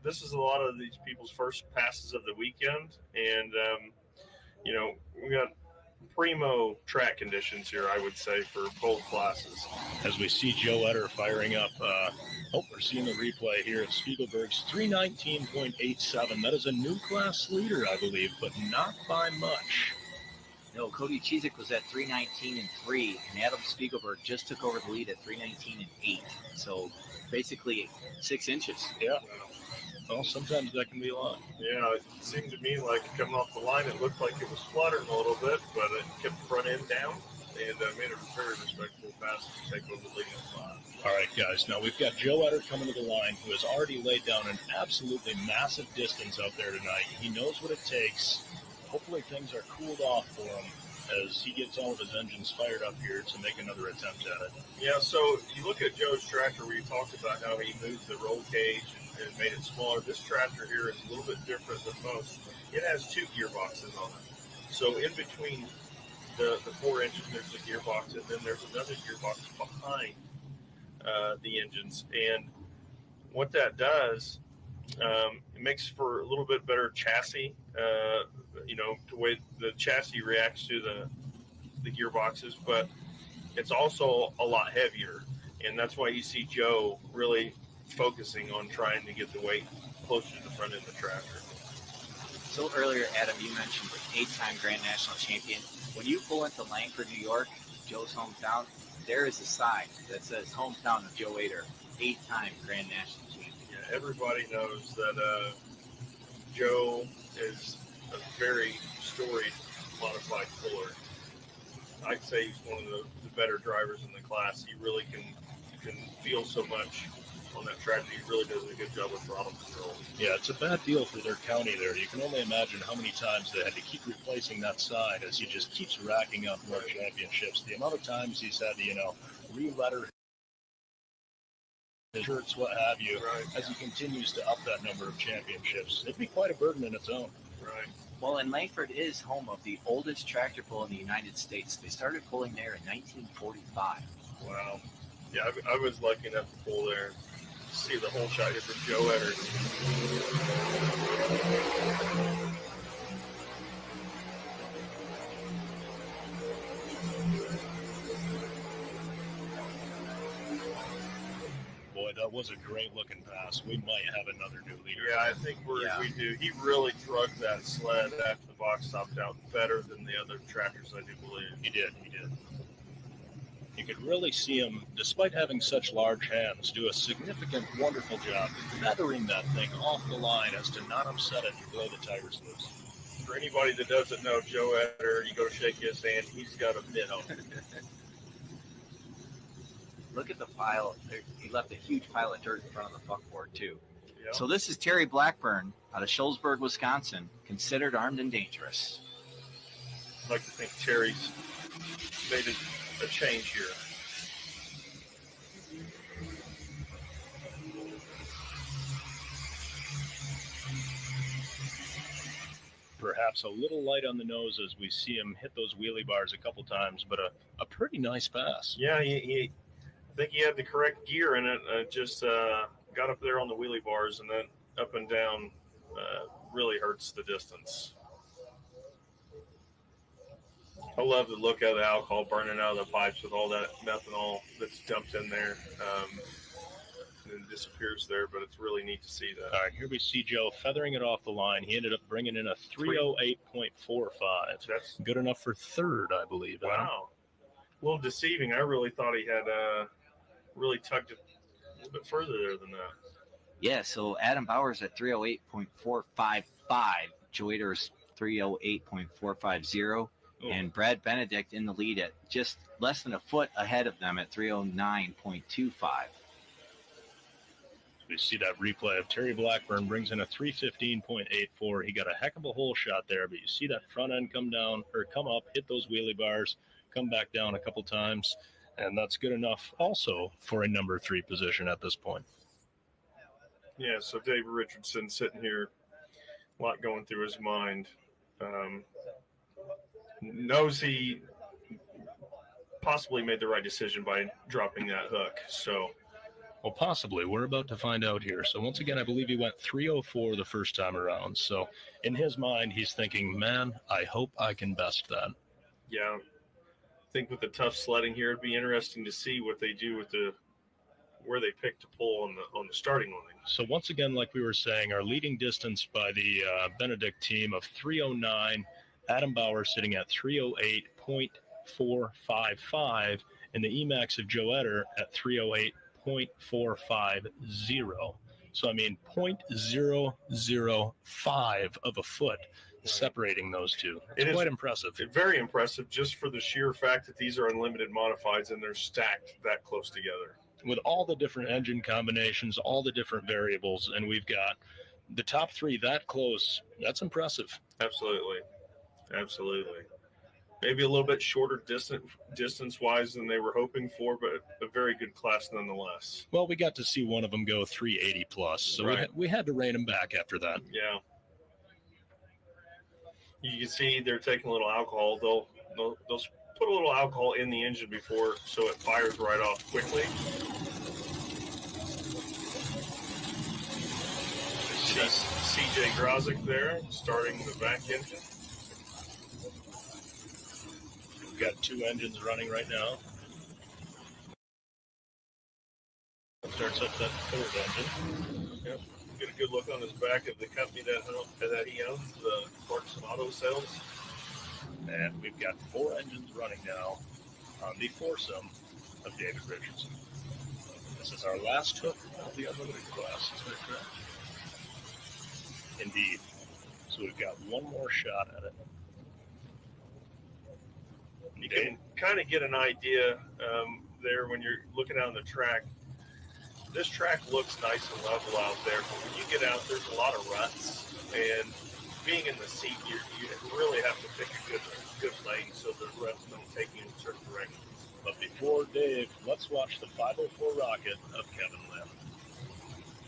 this is a lot of these people's first passes of the weekend, and we got primo track conditions here, I would say, for both classes. As we see Joe Etter firing up, we're seeing the replay here of Spiegelberg's 319.87. That is a new class leader, I believe, but not by much. No, Cody Chizik was at 319.3, and Adam Spiegelberg just took over the lead at 319.8. So basically 6 inches. Yeah. Well, sometimes that can be a lot. Yeah, it seemed to me like coming off the line, it looked like it was fluttering a little bit, but it kept the front end down and made a very respectable pass to take over the leading class. All right, guys. Now we've got Joe Etter coming to the line, who has already laid down an absolutely massive distance out there tonight. He knows what it takes. Hopefully things are cooled off for him as he gets all of his engines fired up here to make another attempt at it. Yeah, so you look at Joe's tractor where you talked about how he moved the roll cage and made it smaller. This tractor here is a little bit different than most. It has 2 gearboxes on it. So in between the 4 engines, there's a gearbox, and then there's another gearbox behind the engines. And what that does, it makes for a little bit better chassis, the way the chassis reacts to the gearboxes, but it's also a lot heavier. And that's why you see Joe really focusing on trying to get the weight closer to the front end of the tractor. So earlier, Adam, you mentioned the 8-time Grand National Champion. When you pull into Langford, New York, Joe's hometown, there is a sign that says hometown of Joe Etter, 8-time Grand National Champion. Yeah, everybody knows that Joe is a very storied modified puller. I'd say he's one of the better drivers in the class. He really can feel so much on that tractor. He really does a good job with throttle control. Yeah, it's a bad deal for their county there. You can only imagine how many times they had to keep replacing that side as he just keeps racking up more championships. The amount of times he's had to, re-letter his shirts, what have you, as he continues to up that number of championships. It'd be quite a burden in its own. Right. Well, and Langford is home of the oldest tractor pull in the United States. They started pulling there in 1945. Wow. Yeah, I was lucky enough to pull there. See the whole shot here from Joe Etter. Boy, that was a great-looking pass. We might have another new leader. Yeah, I think we do. He really drugged that sled after the box stopped out better than the other tractors, I do believe. He did. You could really see him, despite having such large hands, do a significant, wonderful job feathering that thing off the line as to not upset it and blow the tires loose. For anybody that doesn't know Joe Etter, you go shake his hand, he's got a mitt on. Look at the pile. He left a huge pile of dirt in front of the buckboard, too. Yep. So this is Terry Blackburn out of Shullsburg, Wisconsin, considered armed and dangerous. I'd like to think Terry's made a change here. Perhaps a little light on the nose as we see him hit those wheelie bars a couple times, but a pretty nice pass. Yeah, I think he had the correct gear in it. Just got up there on the wheelie bars, and then up and down really hurts the distance. I love the look of the alcohol burning out of the pipes with all that methanol that's dumped in there. And it disappears there, but it's really neat to see that. All right, here we see Joe feathering it off the line. He ended up bringing in a 308.45. That's good enough for third, I believe. Wow. A little deceiving. I really thought he had really tugged it a little bit further there than that. Yeah, so Adam Bauer's at 308.455. Joe Etter's 308.450. And Brad Benedict in the lead at just less than a foot ahead of them at 309.25. We see that replay of Terry Blackburn brings in a 315.84. He got a heck of a hole shot there, but you see that front end come up, hit those wheelie bars, come back down a couple times, and that's good enough also for a number 3 position at this point. Yeah, so Dave Richardson sitting here, a lot going through his mind. Knows he possibly made the right decision by dropping that hook. So Well, possibly. We're about to find out here. So once again, I believe he went 304 the first time around. So in his mind, he's thinking, man, I hope I can best that. Yeah. I think with the tough sledding here, it'd be interesting to see what they do with where they pick to pull on the starting line. So once again, like we were saying, our leading distance by the Benedict team of 309, Adam Bauer sitting at 308.455, and the Emax of Joe Etter at 308.450. So, I mean, 0.005 of a foot separating those two. It's quite impressive. Very impressive, just for the sheer fact that these are unlimited modifieds and they're stacked that close together. With all the different engine combinations, all the different variables, and we've got the top three that close. That's impressive. Absolutely. Maybe a little bit shorter distance-wise than they were hoping for, but a very good class nonetheless. Well, we got to see one of them go 380 plus, so right. we had to rein him back after that. Yeah. You can see they're taking a little alcohol. They'll put a little alcohol in the engine before, so it fires right off quickly. CJ Grozik there, starting the back engine. We've got two engines running right now. Starts up that third engine. Yep. Get a good look on his back of the company that he owns, the Clarkson Auto Sales. And we've got four engines running now on the foursome of David Richardson. This is our last hook of the unlimited class. Is that correct? Indeed. So we've got one more shot at it. You can kind of get an idea there when you're looking out on the track. This track looks nice and level out there, but when you get out, there's a lot of ruts, and being in the seat, you really have to pick a good lane so the ruts don't take you in certain directions. But before Dave, let's watch the 504 rocket of Kevin Lynn.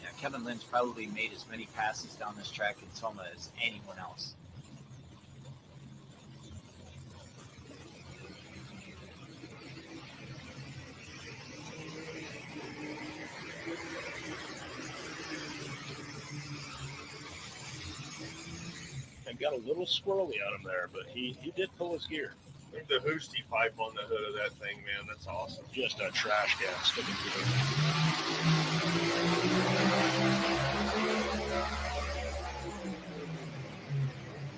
Yeah, Kevin Lynn's probably made as many passes down this track in TOMAH as anyone else. And got a little squirrely on him there, but he did pull his gear. Look at the Hoosty pipe on the hood of that thing, man. That's awesome. Just a trash can sticking through it.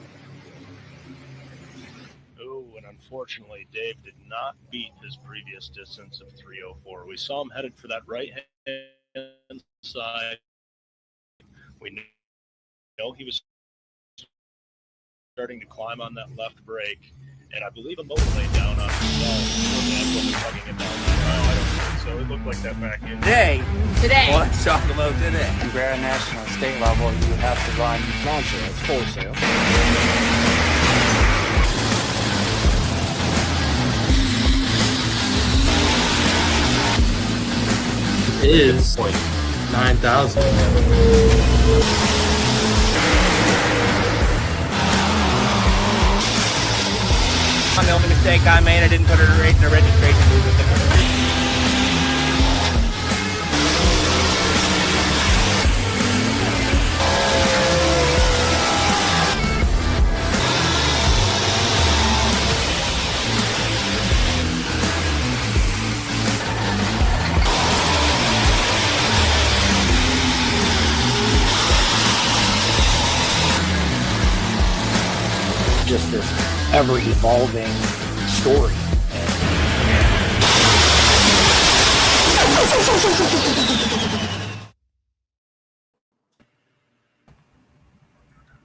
Oh, and unfortunately, Dave did not beat his previous distance of 304. We saw him headed for that right-hand side. We know he was starting to climb on that left brake, and I believe a motor laid down on himself. Tugging it down. No, I don't think so. It looked like that back end. Today. Well, Let's talk about today. Grand national state level, you have to run non-sale, it's wholesale. It is like 9,000. The only mistake I made, I didn't put her in the registration booth. Just this ever-evolving story.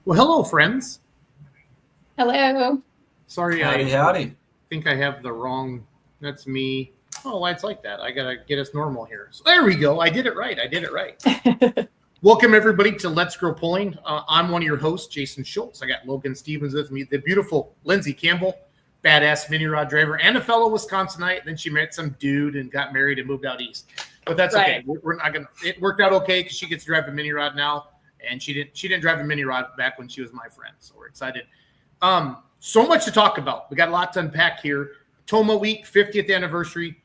Well, hello, friends. Hello. Sorry, Howdy. I think I have the wrong. That's me. Oh, why it's like that? I gotta get us normal here. So there we go. I did it right. Welcome everybody to Let's Grow Pulling. I'm one of your hosts, Jason Schultz. I got Logan Stevens with me, the beautiful Lindsay Campbell, badass mini rod driver, and a fellow Wisconsinite. Then she met some dude and got married and moved out east. But that's okay. We're not gonna. It worked out okay because she gets to drive a mini rod now, and she didn't drive a mini rod back when she was my friend. So we're excited. So much to talk about. We got a lot to unpack here. TOMAH week, 50th anniversary.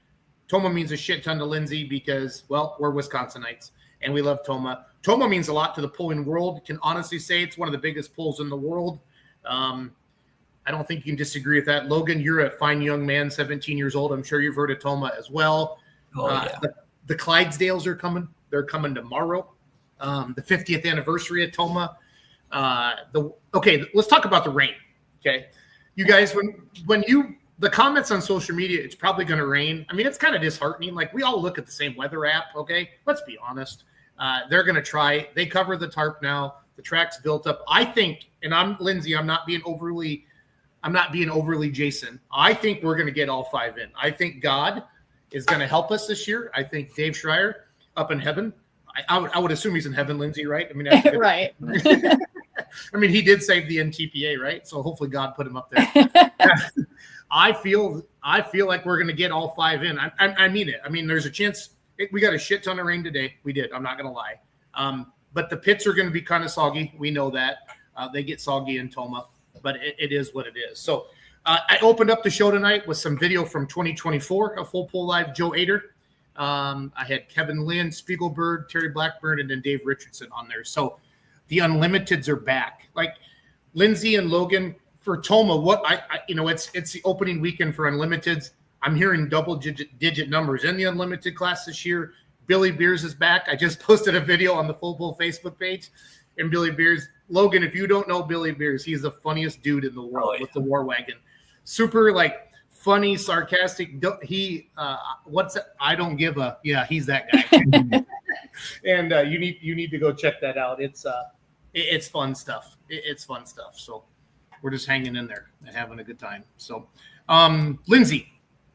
TOMAH means a shit ton to Lindsay because, well, we're Wisconsinites and we love TOMAH. TOMAH means a lot to the pulling world. Can honestly say it's one of the biggest pulls in the world. I don't think you can disagree with that. Logan, you're a fine young man, 17 years old. I'm sure you've heard of TOMAH as well. The Clydesdales are coming. They're coming tomorrow. The 50th anniversary of TOMAH. Okay, let's talk about the rain. Okay, you guys, the comments on social media, it's probably going to rain. I mean, it's kind of disheartening. Like, we all look at the same weather app. Okay, let's be honest. They're going to try. They cover the tarp now. The track's built up. I think, and I'm Lindsay. I'm not being overly Jason. I think we're going to get all 5 in. I think God is going to help us this year. I think Dave Schreier up in heaven. I would assume he's in heaven, Lindsay, right? I mean, Right. I mean, he did save the NTPA, right? So hopefully God put him up there. I feel like we're going to get all 5 in. I mean it. I mean, there's a chance. We got a shit ton of rain today. We did. I'm not going to lie. But the pits are going to be kind of soggy. We know that. They get soggy in TOMAH, but it is what it is. So I opened up the show tonight with some video from 2024, a full pull live, Joe Ader. I had Kevin Lynn, Spiegelberg, Terry Blackburn, and then Dave Richardson on there. So the Unlimiteds are back. Like Lindsay and Logan for TOMAH, it's the opening weekend for Unlimiteds. I'm hearing double-digit numbers in the Unlimited class this year. Billy Beers is back. I just posted a video on the Full Pull Facebook page. And Billy Beers, Logan, if you don't know Billy Beers, he's the funniest dude in the world with the War Wagon. Super, funny, sarcastic. What's that? I don't give a. Yeah, he's that guy. And you need to go check that out. It's fun stuff. It's fun stuff. So we're just hanging in there and having a good time. So, Lindsay,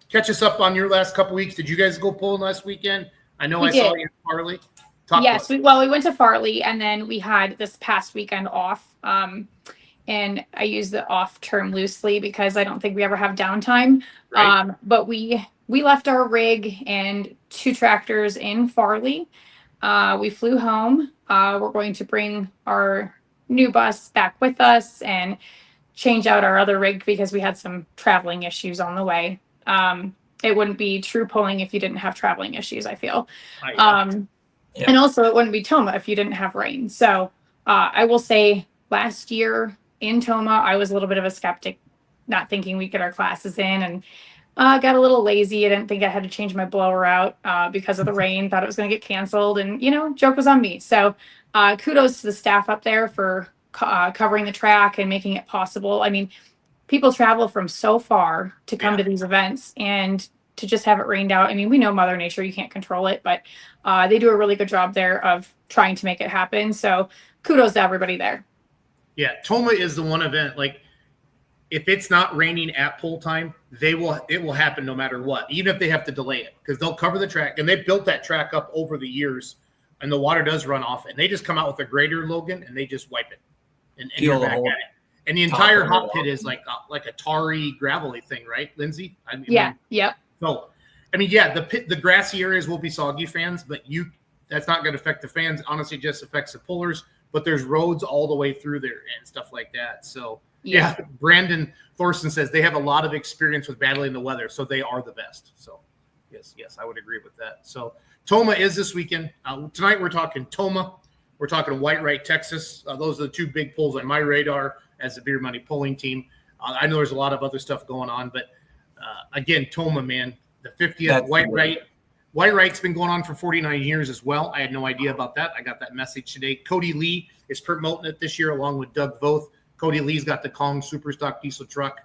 catch us up on your last couple weeks. Did you guys go pulling last weekend? I know I saw you in Farley. Yes, we went to Farley, and then we had this past weekend off. And I use the off term loosely because I don't think we ever have downtime. Right. But we left our rig and 2 tractors in Farley. We flew home. We're going to bring our new bus back with us and change out our other rig because we had some traveling issues on the way. It wouldn't be true pulling if you didn't have traveling issues, I feel. Yeah. And also it wouldn't be TOMAH if you didn't have rain. So I will say last year in TOMAH, I was a little bit of a skeptic, not thinking we get our classes in, and got a little lazy. I didn't think I had to change my blower out because of the rain, thought it was going to get canceled, and, joke was on me. So kudos to the staff up there for covering the track and making it possible. I mean, people travel from so far to come to these events, and to just have it rained out. I mean, we know Mother Nature, you can't control it, but they do a really good job there of trying to make it happen. So kudos to everybody there. Yeah, TOMAH is the one event. Like, if it's not raining at pull time, it will happen no matter what, even if they have to delay it, because they'll cover the track, and they built that track up over the years, and the water does run off, and they just come out with a grader, Logan, and they just wipe it, and you're back at it. And the entire hot pit is like a tarry, gravelly thing, right, Lindsay? Yep. So, I mean, yeah, the grassy areas will be soggy, fans, but that's not going to affect the fans. Honestly, it just affects the pullers. But there's roads all the way through there and stuff like that. So, yeah, Brandon Thorson says they have a lot of experience with battling the weather, so they are the best. So, yes, I would agree with that. So, TOMAH is this weekend. Tonight we're talking TOMAH. We're talking Whitewright, Texas. Those are the 2 big pulls on my radar as the Beer Money pulling team. I know there's a lot of other stuff going on, but again, TOMAH, man, the 50th Whitewright. Whitewright's been going on for 49 years as well. I had no idea about that. I got that message today. Cody Lee is promoting it this year along with Doug Voth. Cody Lee's got the Kong Superstock diesel truck.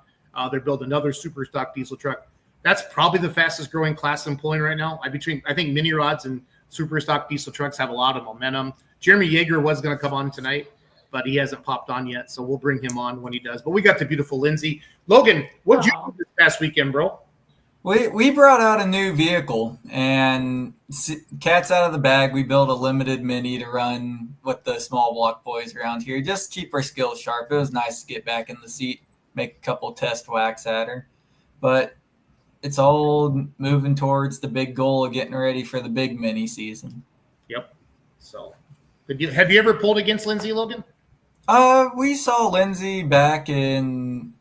They're building another Superstock diesel truck. That's probably the fastest growing class in pulling right now. I think mini rods and Superstock diesel trucks have a lot of momentum. Jeremy Yeager was going to come on tonight, but he hasn't popped on yet, so we'll bring him on when he does. But we got the beautiful Lindsay. Logan, what'd you do this past weekend, bro? We brought out a new vehicle, and cat's out of the bag. We built a limited mini to run with the small block boys around here. Just keep our skills sharp. It was nice to get back in the seat, make a couple test whacks at her. But it's all moving towards the big goal of getting ready for the big mini season. Yep. So, have you ever pulled against Lindsay, Logan? We saw Lindsay back in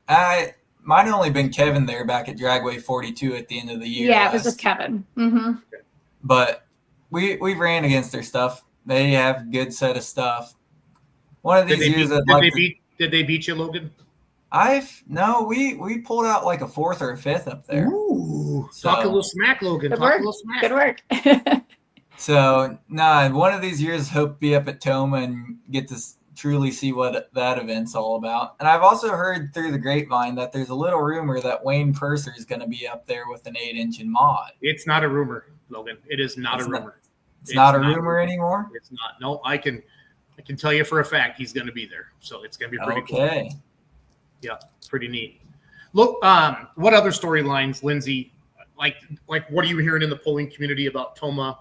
might have only been Kevin there back at Dragway 42 at the end of the year. Yeah, it was just Kevin. Mm-hmm. But we ran against their stuff. They have a good set of stuff. One of these years, did they beat you, Logan? We pulled out like a 4th or a 5th up there. Ooh, talk a little smack, Logan. Good Talk work. a little smack. Good work. So, one of these years, hope to be up at TOMAH and get to truly see what that event's all about. And I've also heard through the grapevine that there's a little rumor that Wayne Purser is going to be up there with an 8-engine mod. It's not a rumor, Logan. It is not a rumor. It's not a rumor anymore? It's not. No, I can tell you for a fact he's going to be there. So it's going to be pretty cool. Yeah, pretty neat. Look, what other storylines, Lindsay? Like what are you hearing in the polling community about TOMAH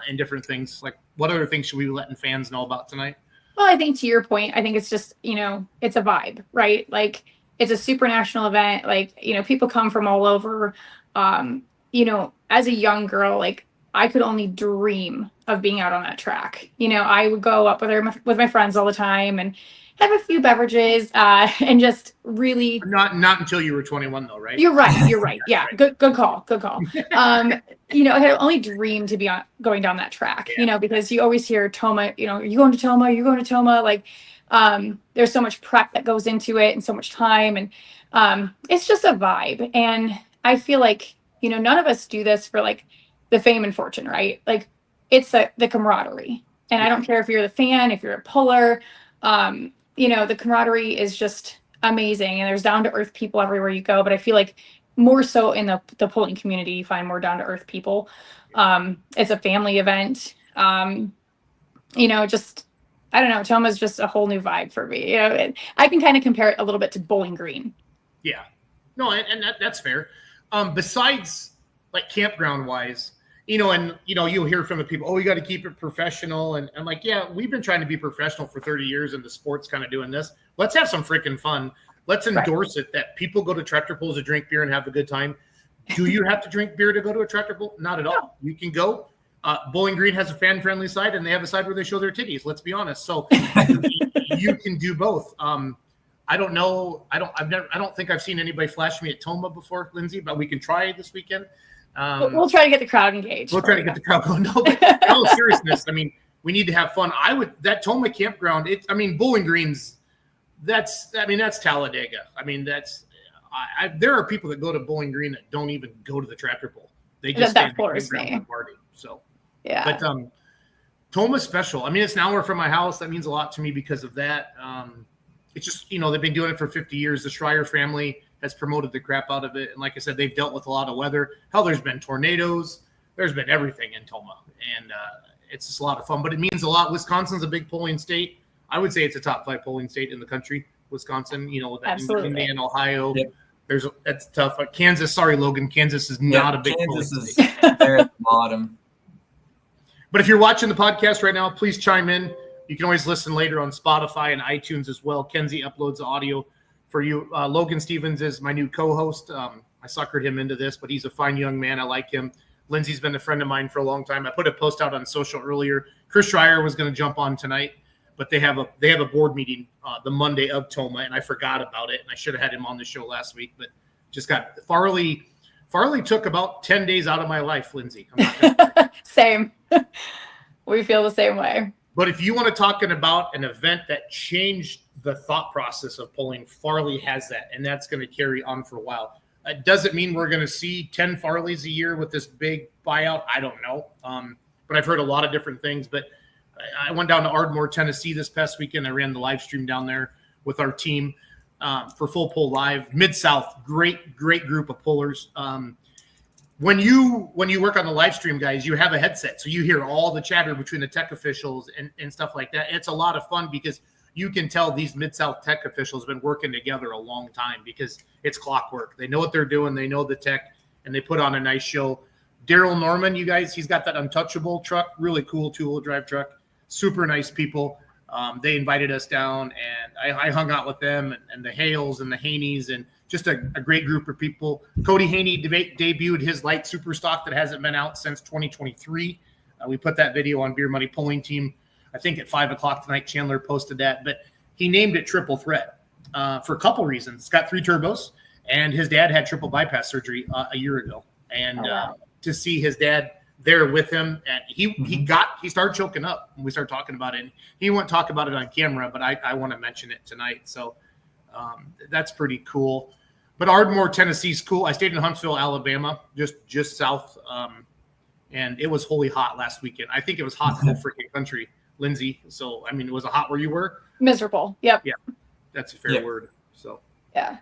and different things? Like, what other things should we be letting fans know about tonight? Well, I think to your point, I think it's just, it's a vibe, right? Like, it's a super national event. Like, people come from all over. As a young girl, like, I could only dream of being out on that track. I would go up with my friends all the time and have a few beverages and just really not until you were 21 though, right? You're right. Yeah. Right. Good call. I had only dreamed to be going down that track, because you always hear TOMAH, are you going to TOMAH? You're going to TOMAH. Like, there's so much prep that goes into it and so much time. And it's just a vibe. And I feel like, none of us do this for like the fame and fortune, right? Like, it's the camaraderie. And I don't care if you're the fan, if you're a puller, the camaraderie is just amazing. And there's down to earth people everywhere you go. But I feel like more so in the polling community, you find more down to earth people. It's a family event. Just, I don't know. TOMAH is just a whole new vibe for me. I can kind of compare it a little bit to Bowling Green. Yeah, no, and that's fair. Besides like campground wise, you'll hear from the people, oh, you got to keep it professional. And I'm like, yeah, we've been trying to be professional for 30 years and the sport's kind of doing this. Let's have some freaking fun. Let's endorse it that people go to tractor pulls to drink beer and have a good time. Do you have to drink beer to go to a tractor pull? Not at all. You can go. Bowling Green has a fan-friendly side and they have a side where they show their titties. Let's be honest. So you can do both. I don't know. I don't think I've seen anybody flash me at TOMAH before, Lindsay, but we can try this weekend. We'll try to get the crowd engaged. We'll try to get the crowd going. No, but in all seriousness, I mean, we need to have fun. That TOMAH campground. Bowling Green's. That's Talladega. I mean, there are people that go to Bowling Green that don't even go to the tractor pull. They just that floors me. Party. So yeah. But TOMAH's special. I mean, it's an hour from my house. That means a lot to me because of that. It's just they've been doing it for 50 years. The Schreier family has promoted the crap out of it. And like I said, they've dealt with a lot of weather. Hell, there's been tornadoes. There's been everything in TOMAH. And it's just a lot of fun. But it means a lot. Wisconsin's a big polling state. I would say it's a top 5 polling state in the country. Wisconsin, Absolutely. Indiana, Ohio. Yep. That's tough. Kansas, sorry, Logan. Kansas is not a big Kansas polling is state. there at the bottom. But if you're watching the podcast right now, please chime in. You can always listen later on Spotify and iTunes as well. Kenzie uploads the audio for you. Logan Stevens is my new co-host. I suckered him into this, but he's a fine young man. I like him. Lindsay's been a friend of mine for a long time. I put a post out on social earlier. Chris Schreier was going to jump on tonight, but they have a board meeting the Monday of TOMAH, and I forgot about it. And I should have had him on the show last week, but just got Farley took about 10 days out of my life, Lindsay. Same. We feel the same way. But if you want to talk about an event that changed the thought process of polling, Farley has that, and that's going to carry on for a while. Does it mean we're going to see 10 Farleys a year with this big buyout? I don't know. But I've heard a lot of different things. But I went down to Ardmore, Tennessee this past weekend. I ran the live stream down there with our team for Full Pull Live. Mid-South, great group of pullers. When you work on the live stream, guys, you have a headset. So you hear all the chatter between the tech officials and stuff like that. It's a lot of fun because you can tell these Mid-South tech officials have been working together a long time because it's clockwork. They know what they're doing. They know the tech, and they put on a nice show. Daryl Norman, you guys, he's got that Untouchable truck, really cool two-wheel drive truck. Super nice people. They invited us down, and I hung out with them and the Hales and the Haneys and just a great group of people. Cody Haney debuted his light super stock that hasn't been out since 2023. We put that video on Beer Money Polling Team, I think at 5 o'clock tonight. Chandler posted that, but he named it Triple Threat for a couple reasons. It's got 3 turbos, and his dad had triple bypass surgery a year ago. And wow. To see his dad there with him, and he started choking up when we started talking about it. And he won't talk about it on camera, but I want to mention it tonight. So that's pretty cool. But Ardmore, Tennessee's cool. I stayed in Huntsville, Alabama, just south, and it was holy hot last weekend. I think it was hot the whole freaking country, Lindsay. So I mean, was it hot where you were? Miserable. Yep. Yeah, that's a fair word. So yeah.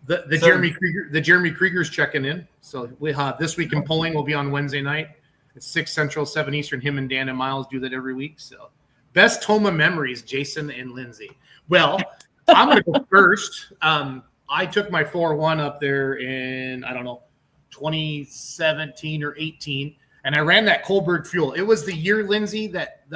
The Jeremy Krieger's checking in. So we this week in polling will be on Wednesday night. It's 6 Central, 7 Eastern. Him and Dan and Miles do that every week. So best TOMAH memories, Jason and Lindsay. Well, I'm going to go first. I took my 4-1 up there in, 2017 or 18, and I ran that Kohlberg fuel. It was the year, Lindsay, that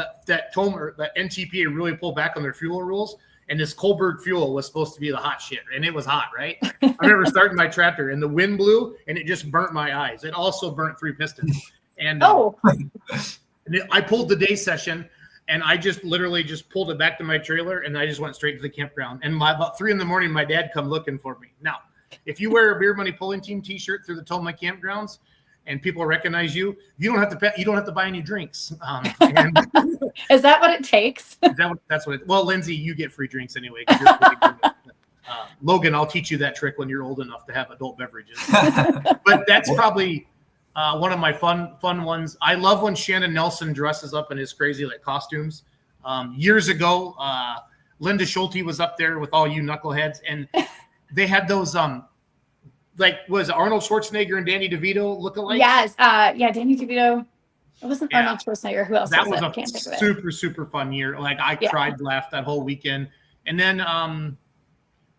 TOMAH, that NTPA really pulled back on their fuel rules, and this Kohlberg fuel was supposed to be the hot shit, and it was hot, right? I remember starting my tractor, and the wind blew, and it just burnt my eyes. It also burnt 3 pistons. And I pulled the day session, and I just literally just pulled it back to my trailer, and I just went straight to the campground. And about 3 a.m, my dad come looking for me. Now, if you wear a Beer Money Pulling Team T-shirt through the TOMAH campgrounds, and people recognize you, you don't have to buy any drinks. Is that what it takes? That's what. Well, Lindsay, you get free drinks anyway. 'Cause you're pretty good. Logan, I'll teach you that trick when you're old enough to have adult beverages. But that's probably one of my fun ones. I love when Shannon Nelson dresses up in his crazy costumes. Years ago, Linda Schulte was up there with all you knuckleheads, and they had those was it Arnold Schwarzenegger and Danny DeVito lookalike? Yes, Danny DeVito. It wasn't Arnold Schwarzenegger. Who else? That was a Can't think of it. super fun year. I cried, laughed that whole weekend, and then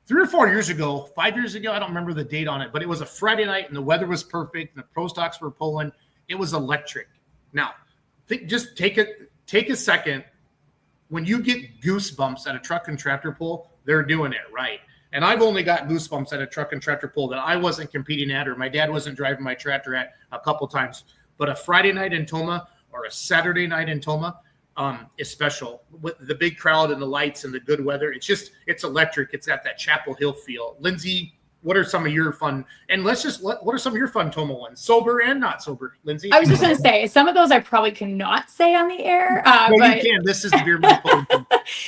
3 or 4 years ago, 5 years ago, I don't remember the date on it, but it was a Friday night and the weather was perfect and the pro stocks were pulling. It was electric. Now, just take a second. When you get goosebumps at a truck and tractor pull, they're doing it right. And I've only got goosebumps at a truck and tractor pull that I wasn't competing at, or my dad wasn't driving my tractor at a couple times. But a Friday night in TOMAH or a Saturday night in TOMAH is special with the big crowd and the lights and the good weather. It's electric. It's at that Chapel Hill feel. Lindsay, what are some of your fun? And what are some of your fun TOMAH ones? Sober and not sober, Lindsay? I was just going to say, some of those I probably cannot say on the air. Well, you can. This is the Beer Money Pulling Team.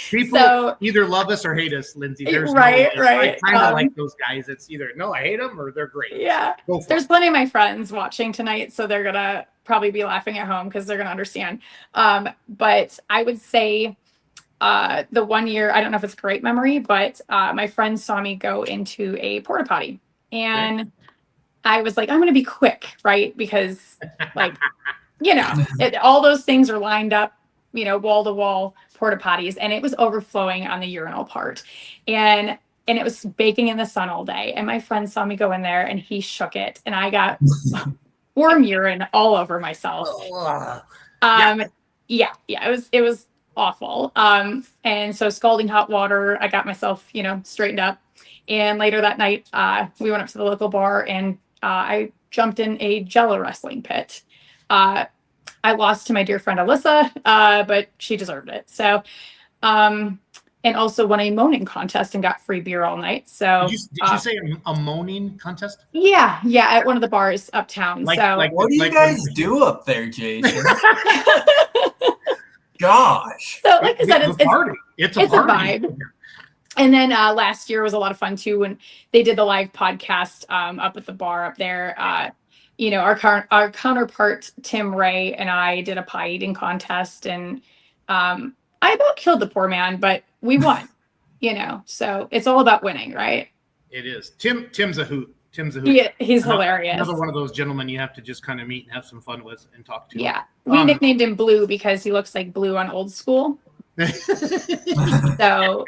People either love us or hate us, Lindsay. There's right. I kind of like those guys. It's either, no, I hate them, or they're great. Yeah. There's plenty of my friends watching tonight, so they're going to probably be laughing at home because they're going to understand. But I would say the one year, I don't know if it's a great memory, but my friends saw me go into a porta potty, and I was like, I'm going to be quick, right? Because all those things are lined up, wall to wall porta potties, and it was overflowing on the urinal part. And it was baking in the sun all day. And my friend saw me go in there, and he shook it, and I got worm urine all over myself. It was awful. And so scalding hot water, I got myself, straightened up. And later that night, we went up to the local bar, and I jumped in a Jello wrestling pit. I lost to my dear friend Alyssa, but she deserved it. So, and also won a moaning contest and got free beer all night. So did you say a moaning contest? Yeah, at one of the bars uptown. What do you guys do up there, Jason? Gosh. So like I said, it's a vibe. And then last year was a lot of fun too when they did the live podcast up at the bar up there. Our counterpart Tim Ray and I did a pie eating contest, and I about killed the poor man, but we won. So it's all about winning, right? It is. Tim's a hoot. Yeah, he's hilarious. Another one of those gentlemen you have to just kind of meet and have some fun with and talk to. Yeah, we nicknamed him Blue because he looks like Blue on Old School. So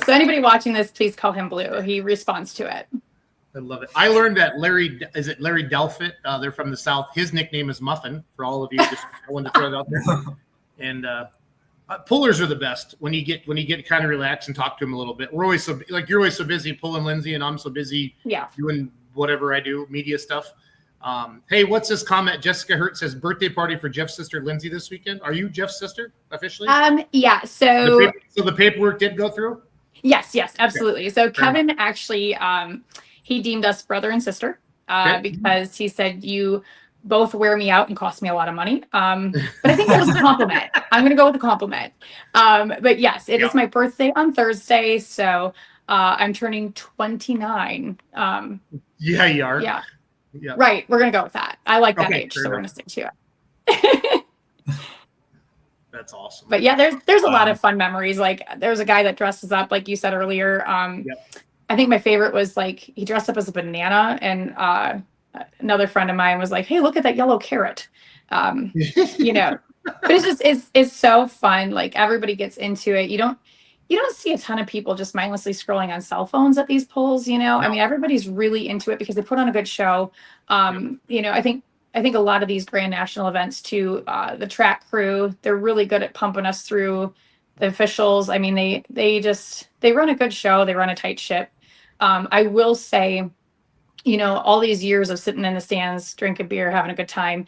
anybody watching this, please call him Blue. He responds to it. I love it. I learned that Larry Delfit, they're from the South. His nickname is Muffin, for all of you. Just I wanted to throw it out there. And pullers are the best when you get kind of relaxed and talk to them a little bit. We're always you're always so busy pulling Lindsay, and I'm so busy doing whatever I do, media stuff. Hey, what's this comment? Jessica Hurt says birthday party for Jeff's sister Lindsay this weekend. Are you Jeff's sister officially? Yeah. So the paperwork did go through. Yes, absolutely. So Kevin actually, he deemed us brother and sister because he said you both wear me out and cost me a lot of money. But I think that was a compliment. I'm going to go with a compliment. But yes, it is my birthday on Thursday. So I'm turning 29. Yeah, you are. Yeah. Right. We're going to go with that. I like that age. So we're going to stick to it. That's awesome. But yeah, there's a lot of fun memories. Like there's a guy that dresses up, like you said earlier. I think my favorite was like he dressed up as a banana, and another friend of mine was like, "Hey, look at that yellow carrot." You know, but it's so fun. Like everybody gets into it. You don't see a ton of people just mindlessly scrolling on cell phones at these polls. I mean, everybody's really into it because they put on a good show. I think a lot of these Grand National events too, the track crew, they're really good at pumping us through. The officials, I mean, they run a good show. They run a tight ship. I will say, all these years of sitting in the stands, drinking beer, having a good time,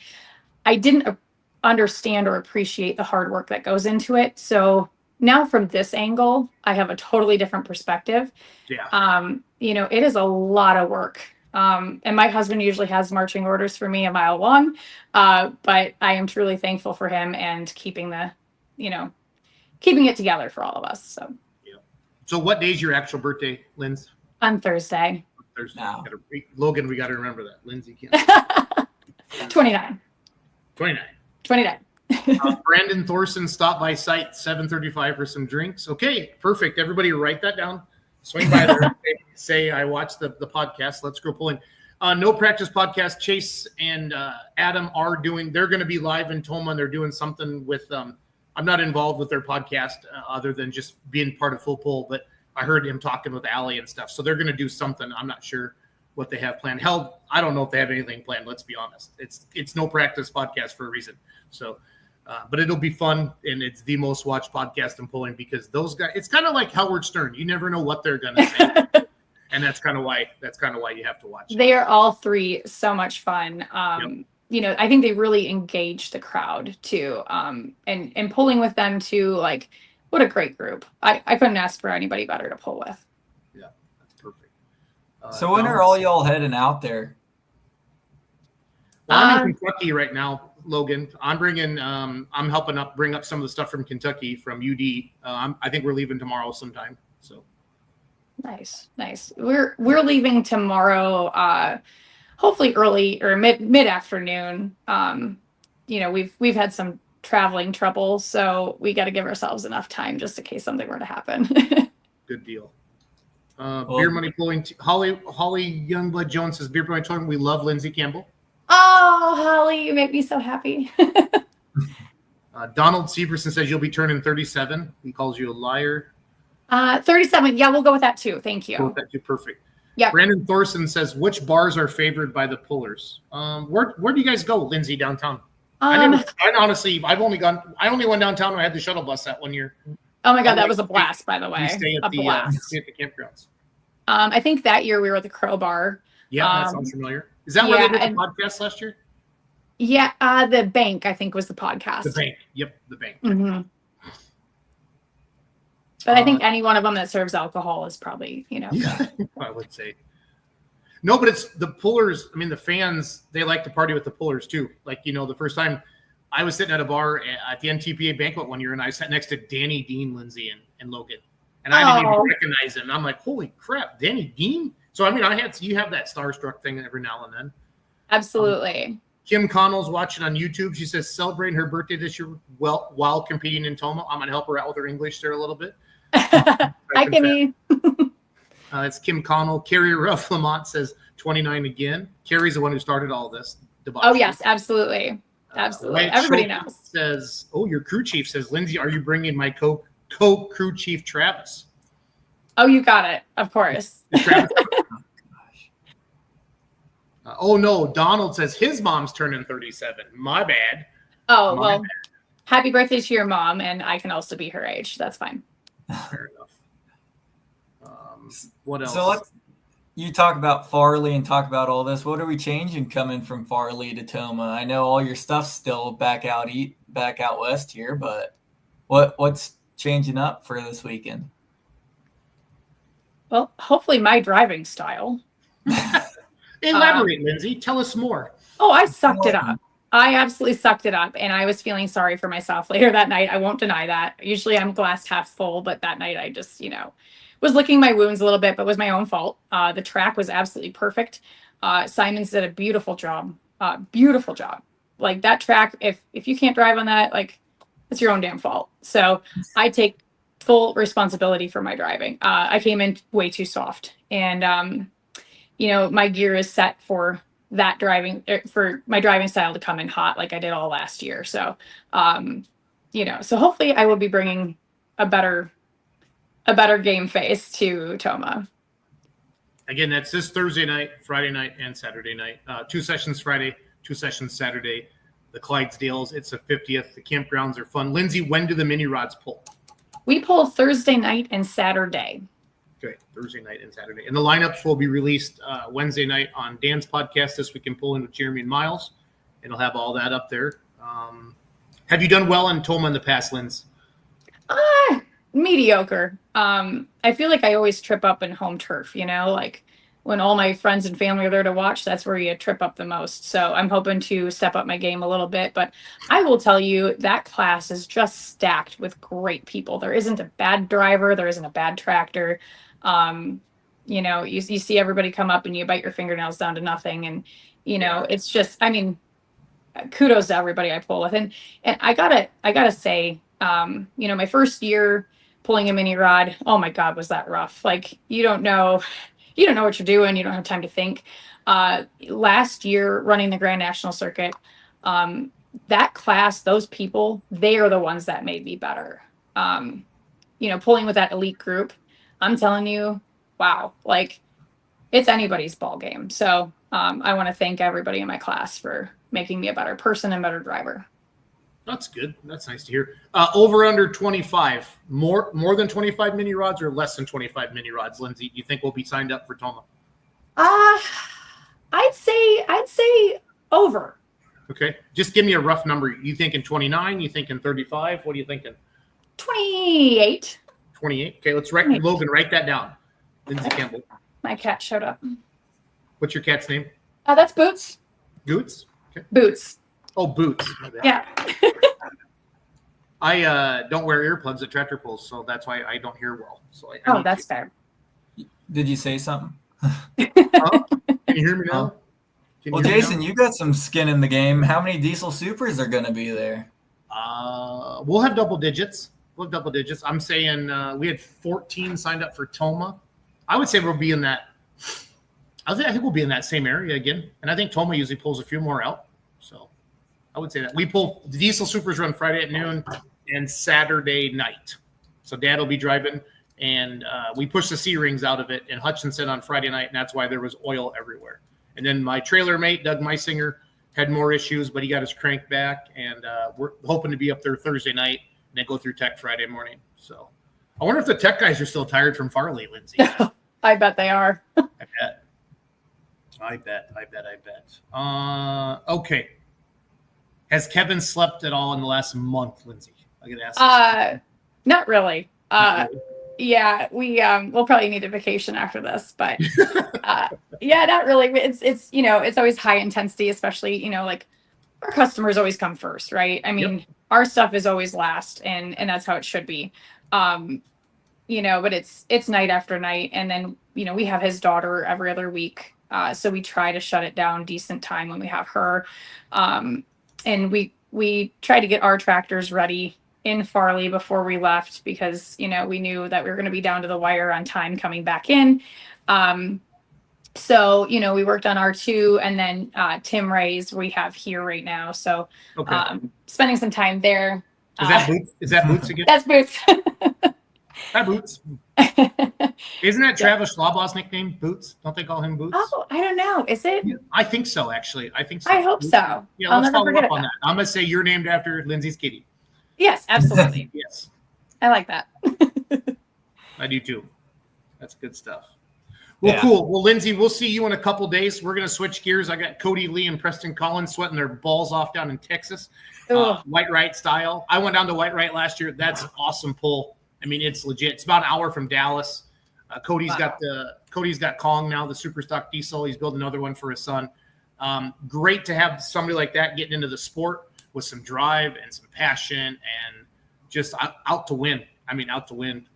I didn't understand or appreciate the hard work that goes into it. So now from this angle, I have a totally different perspective. Yeah. It is a lot of work. And my husband usually has marching orders for me a mile long. But I am truly thankful for him and keeping it together for all of us. So. Yeah. So what day is your actual birthday, Linz? On Thursday. Thursday. No. Logan, we got to remember that. Lindsay can't. 29. 29. Brandon Thorson stopped by site 7:35 for some drinks. Okay, perfect. Everybody write that down. Swing by there. Say I watched the podcast. Let's go pulling. No Practice podcast. Chase and Adam are doing. They're going to be live in Tomah. And they're doing something with. I'm not involved with their podcast other than just being part of Full Pull. But I heard him talking with Allie and stuff. So they're going to do something. I'm not sure what they have planned. Hell, I don't know if they have anything planned. Let's be honest. It's No Practice podcast for a reason. So. But it'll be fun, and it's the most watched podcast in pulling because those guys. It's kind of like Howard Stern. You never know what they're going to say, and that's kind of why you have to watch. They are all three so much fun. I think they really engage the crowd too, and pulling with them too. Like, what a great group! I couldn't ask for anybody better to pull with. Yeah, that's perfect. So when are all y'all heading out there? Well, I'm in Kentucky right now, Logan. I'm bringing. I'm helping bring up some of the stuff from Kentucky from UD. I think we're leaving tomorrow sometime. So nice. We're leaving tomorrow. Hopefully early or mid afternoon. We've had some traveling trouble, so we got to give ourselves enough time just in case something were to happen. Good deal. Beer money pulling. Holly Youngblood Jones says beer money pulling. We love Lindsay Campbell. Oh, Holly, you make me so happy. Donald Severson says you'll be turning 37. He calls you a liar. 37. Yeah, we'll go with that too. Thank you. Go with that too. Perfect. Yeah. Brandon Thorson says which bars are favored by the pullers? Where do you guys go, Lindsay, downtown? I honestly, I only went downtown when I had the shuttle bus that one year. Oh my God, that was a blast, by the way. We stay at the campgrounds. I think that year we were at the Crowbar. Yeah, that sounds familiar. Is that where they did the podcast last year? Yeah, the bank, I think, was the podcast. The bank. Yep, the bank. Mm-hmm. But I think any one of them that serves alcohol is probably, Yeah, I would say. No, but it's the pullers. I mean, the fans, they like to party with the pullers too. Like, the first time I was sitting at a bar at the NTPA banquet one year, and I sat next to Danny Dean, Lindsay, and Logan. And I didn't even recognize him. And I'm like, holy crap, Danny Dean? So, I mean, you have that starstruck thing every now and then. Absolutely. Kim Connell's watching on YouTube. She says, celebrating her birthday this year while competing in Tomah. I'm going to help her out with her English there a little bit. Hi, Kimmy. It's Kim Connell. Carrie Ruff Lamont says 29 again. Carrie's the one who started all this debauchery. Oh, yes, absolutely. Absolutely. Everybody knows. Says, your crew chief says, Lindsay, are you bringing my co-crew chief, Travis? Oh, you got it. Of course. No. Donald says his mom's turning 37. My bad. Oh, happy birthday to your mom. And I can also be her age. That's fine. Fair enough. What else? So you talk about Farley and talk about all this. What are we changing coming from Farley to Tomah? I know all your stuff's still back out west here, but what's changing up for this weekend? Well, hopefully my driving style. Elaborate, Lindsay. Tell us more. Oh, I sucked it up. I absolutely sucked it up, and I was feeling sorry for myself later that night. I won't deny that. Usually I'm glass half full, but that night I just, was licking my wounds a little bit, but it was my own fault. The track was absolutely perfect. Simons did a beautiful job. Beautiful job. Like that track, if you can't drive on that, like it's your own damn fault. So I take full responsibility for my driving. I came in way too soft, and my gear is set for that driving, for my driving style to come in hot like I did all last year. So, so hopefully I will be bringing a better game face to TOMAH. Again, that's this Thursday night, Friday night, and Saturday night. 2 sessions Friday, 2 sessions Saturday. The Clydesdales, it's the 50th. The campgrounds are fun. Lindsay, when do the mini rods pull? We pull Thursday night and Saturday. Okay, Thursday night and Saturday. And the lineups will be released Wednesday night on Dan's podcast. This we can pull in with Jeremy and Miles, and he'll have all that up there. Have you done well on TOMAH in the past, Linz? Mediocre. I feel like I always trip up in home turf, like when all my friends and family are there to watch, that's where you trip up the most. So I'm hoping to step up my game a little bit, but I will tell you that class is just stacked with great people. There isn't a bad driver. There isn't a bad tractor. You see everybody come up and you bite your fingernails down to nothing. And, it's just, kudos to everybody I pull with. And I gotta say, my first year pulling a mini rod, oh my God, was that rough. Like, you don't know what you're doing. You don't have time to think. Last year running the Grand National Circuit, that class, those people, they are the ones that made me better. Pulling with that elite group, I'm telling you, wow, like it's anybody's ball game. So I want to thank everybody in my class for making me a better person and better driver. That's good. That's nice to hear. Over under 25, more than 25 mini rods or less than 25 mini rods, Lindsay, you think will be signed up for TOMAH? I'd say over. Okay. Just give me a rough number. You thinking 29? You thinking 35? What are you thinking? 28. 28. Okay, let's write Logan, write that down. Lindsay Campbell. My cat showed up. What's your cat's name? That's Boots. Boots? Okay. Boots. Oh, Boots. Yeah. I don't wear earplugs at tractor pulls, so that's why I don't hear well. So I that's fair. Did you say something? Can you hear me now? Well, Jason, you got some skin in the game. How many diesel supers are going to be there? We'll have double digits. I'm saying we had 14 signed up for TOMAH. I would say we'll be in that. I think we'll be in that same area again. And I think TOMAH usually pulls a few more out. So I would say that. We pull the diesel supers run Friday at noon and Saturday night. So Dad will be driving. And we pushed the C-rings out of it in Hutchinson on Friday night, and that's why there was oil everywhere. And then my trailer mate, Doug Meisinger, had more issues, but he got his crank back, and we're hoping to be up there Thursday night and then go through tech Friday morning. So I wonder if the tech guys are still tired from Farley, Lindsay. I bet they are. I bet. Okay. Has Kevin slept at all in the last month, Lindsay? I could ask. Not really. Yeah, we'll probably need a vacation after this, but yeah, not really. It's it's always high intensity, especially like our customers always come first, right? I mean, our stuff is always last, and that's how it should be. But it's night after night, and then we have his daughter every other week, so we try to shut it down decent time when we have her, and we try to get our tractors ready in Farley before we left because, we knew that we were going to be down to the wire on time coming back in. So, we worked on R2 and then Tim Ray's we have here right now. So spending some time there. Is that Boots again? That's Boots. Hi, Boots. Isn't that Travis Schlabach's nickname, Boots? Don't they call him Boots? Oh, I don't know. Is it? Yeah, I think so, actually. I hope so. Yeah, let's follow up on that. I'm going to say you're named after Lindsay's kitty. Yes, absolutely. Yes. I like that. I do too. That's good stuff. Well, cool. Well, Lindsay, we'll see you in a couple days. We're going to switch gears. I got Cody Lee and Preston Collins sweating their balls off down in Texas, Whitewright style. I went down to Whitewright last year. That's awesome pull. I mean, it's legit. It's about an hour from Dallas. Cody's got Kong now, the super stock diesel. He's building another one for his son. Great to have somebody like that getting into the sport with some drive and some passion and just out to win. I mean, out to win.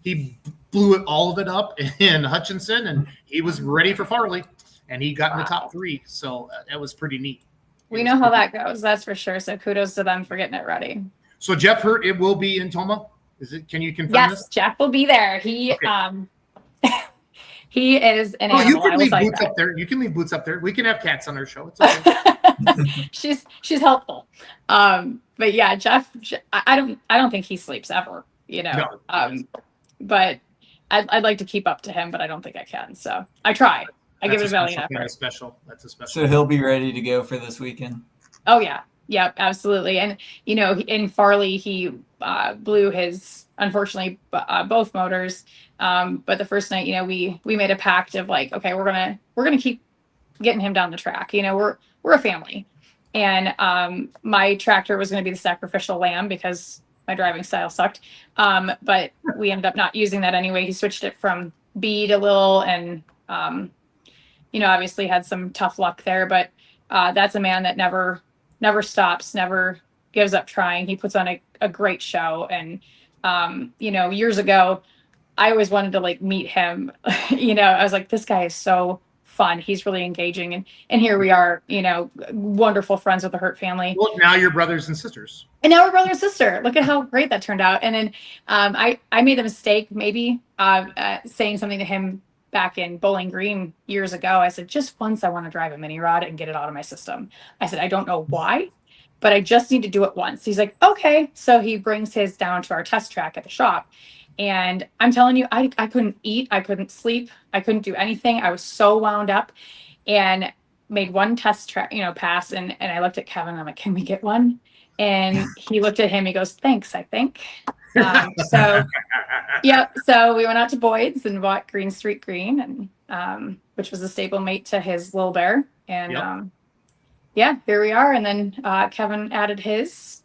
He blew all of it up in Hutchinson, and he was ready for Farley, and he got in the top 3. So that was pretty neat. We know how that goes. That's for sure. So kudos to them for getting it ready. So Jeff Hurt, it will be in Tomah. Can you confirm this? Yes, Jeff will be there. He he is an animal. You can leave like Boots that. up there. You can leave Boots up there. We can have cats on our show. It's okay. she's helpful. But yeah, Jeff, I don't think he sleeps ever, No. But I'd like to keep up to him, but I don't think I can. So I try. I give it a valiant effort. That's a special. So he'll be ready to go for this weekend. Oh yeah. Yeah, absolutely. And in Farley, he blew his, unfortunately, both motors. But the first night, we made a pact of like, okay, we're gonna keep getting him down the track. We're a family, and my tractor was gonna be the sacrificial lamb because my driving style sucked. But we ended up not using that anyway. He switched it from bead a little, and obviously had some tough luck there. But that's a man that never stops, never gives up trying. He puts on a great show. And, years ago, I always wanted to like meet him. I was like, this guy is so fun. He's really engaging. And here we are, wonderful friends with the Hurt family. Well, now you're brothers and sisters. And now we're brother and sister. Look at how great that turned out. And then I made the mistake maybe saying something to him back in Bowling Green years ago. I said, just once I want to drive a mini rod and get it out of my system. I said, I don't know why, but I just need to do it once. He's like, okay. So he brings his down to our test track at the shop. And I'm telling you, I couldn't eat. I couldn't sleep. I couldn't do anything. I was so wound up, and made one test track, pass. And I looked at Kevin and I'm like, can we get one? And he looked at him, he goes, thanks, I think. So we went out to Boyd's and bought Green Street Green, and which was a stablemate to his Little Bear. And here we are. And then Kevin added his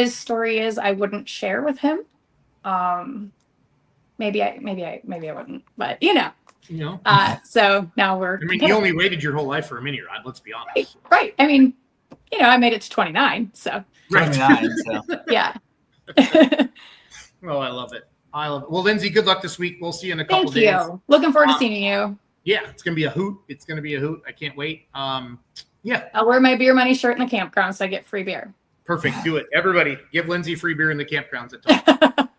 story is I wouldn't share with him. Maybe I wouldn't, but so now we're. I mean, you only waited your whole life for a mini rod. Let's be honest. Right. I mean, I made it to 29, so. 29, so. Yeah. Oh, I love it. Well, Lindsay, good luck this week. We'll see you in a couple days. Thank you. Looking forward to seeing you. Yeah, it's gonna be a hoot. I can't wait. Yeah. I'll wear my beer money shirt in the campground so I get free beer. Perfect. Do it. Everybody, give Lindsay free beer in the campgrounds at Tomah.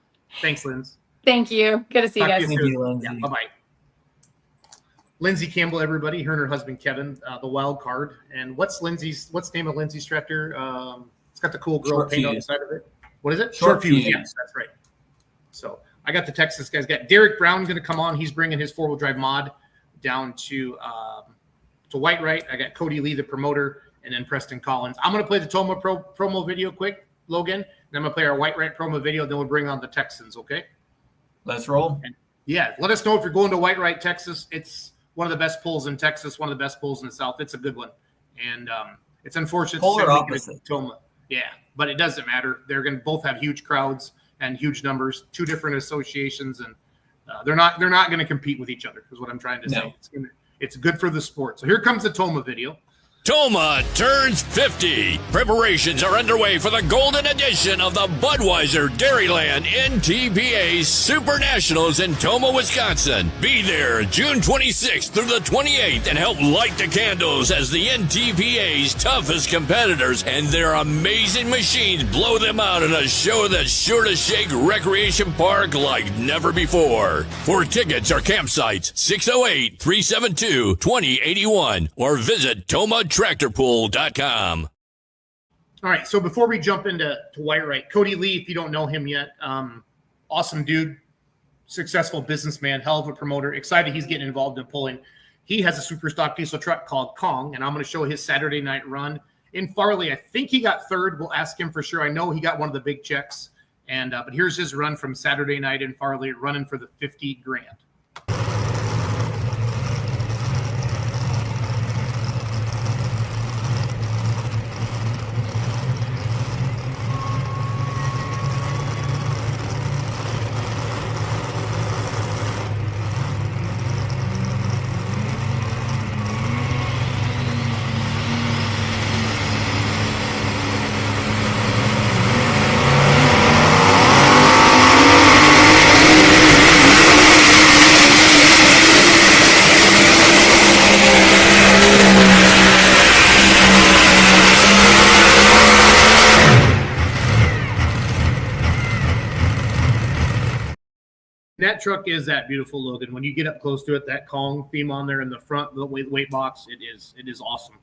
Thanks, Lindsay. Thank you. Good to see you guys. Thank you, Lindsay. Yeah, bye-bye. Lindsay Campbell, everybody. Her and her husband Kevin, the wild card. And what's the name of Lindsay's tractor? It's got the cool girl Short paint fuse. on the side of it. What is it? Short fuse. Yes, that's right. So I got the text. This guy's got Derek Brown going to come on. He's bringing his 4-wheel drive mod down to Whitewright. I got Cody Lee, the promoter, and then Preston Collins. I'm going to play the Tomah promo video quick, Logan. And I'm going to play our Whitewright promo video. Then we'll bring on the Texans, okay? Let's roll. And let us know if you're going to Whitewright, Texas. It's one of the best pulls in Texas, one of the best pulls in the South. It's a good one. And it's unfortunate. Polar opposite. Tomah. Yeah, but it doesn't matter. They're going to both have huge crowds and huge numbers, 2 different associations, and they're not going to compete with each other, is what I'm trying to say. It's good for the sport. So here comes the Tomah video. Tomah turns 50. Preparations are underway for the golden edition of the Budweiser Dairyland NTPA Super Nationals in Tomah, Wisconsin. Be there June 26th through the 28th and help light the candles as the NTPA's toughest competitors and their amazing machines blow them out in a show that's sure to shake Recreation Park like never before. For tickets or campsites, 608-372-2081 or visit TomahTractorPool.com. All right, so before we jump into Whitewright, Cody Lee, if you don't know him yet, awesome dude, successful businessman, hell of a promoter. Excited he's getting involved in pulling. He has a super stock diesel truck called Kong, and I'm going to show his Saturday night run in Farley. I think he got third. We'll ask him for sure. I know he got one of the big checks, and but here's his run from Saturday night in Farley, running for the 50 grand. that truck is that beautiful, Logan. When you get up close to it, that Kong theme on there in the front, the weight box, it is awesome.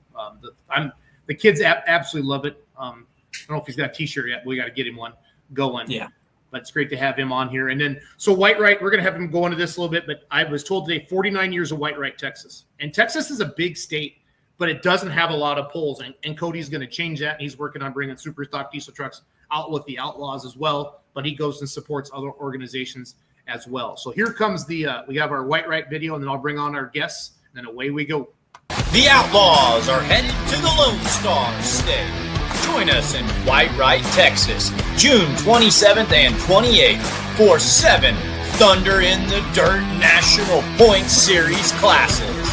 The kids absolutely love it. I don't know if he's got a T-shirt yet. But we got to get him one going. Yeah. But it's great to have him on here. And then, so Whitewright, we're going to have him go into this a little bit, but I was told today 49 years of Whitewright, Texas. And Texas is a big state, but it doesn't have a lot of polls. And Cody's going to change that. And he's working on bringing super stock diesel trucks out with the Outlaws as well. But he goes and supports other organizations as well. So here comes we have our Whitewright video, and then I'll bring on our guests, and then away we go. The Outlaws are headed to the Lone Star State. Join us in Whitewright, Texas, June 27th and 28th for 7 Thunder in the Dirt National Point Series classes.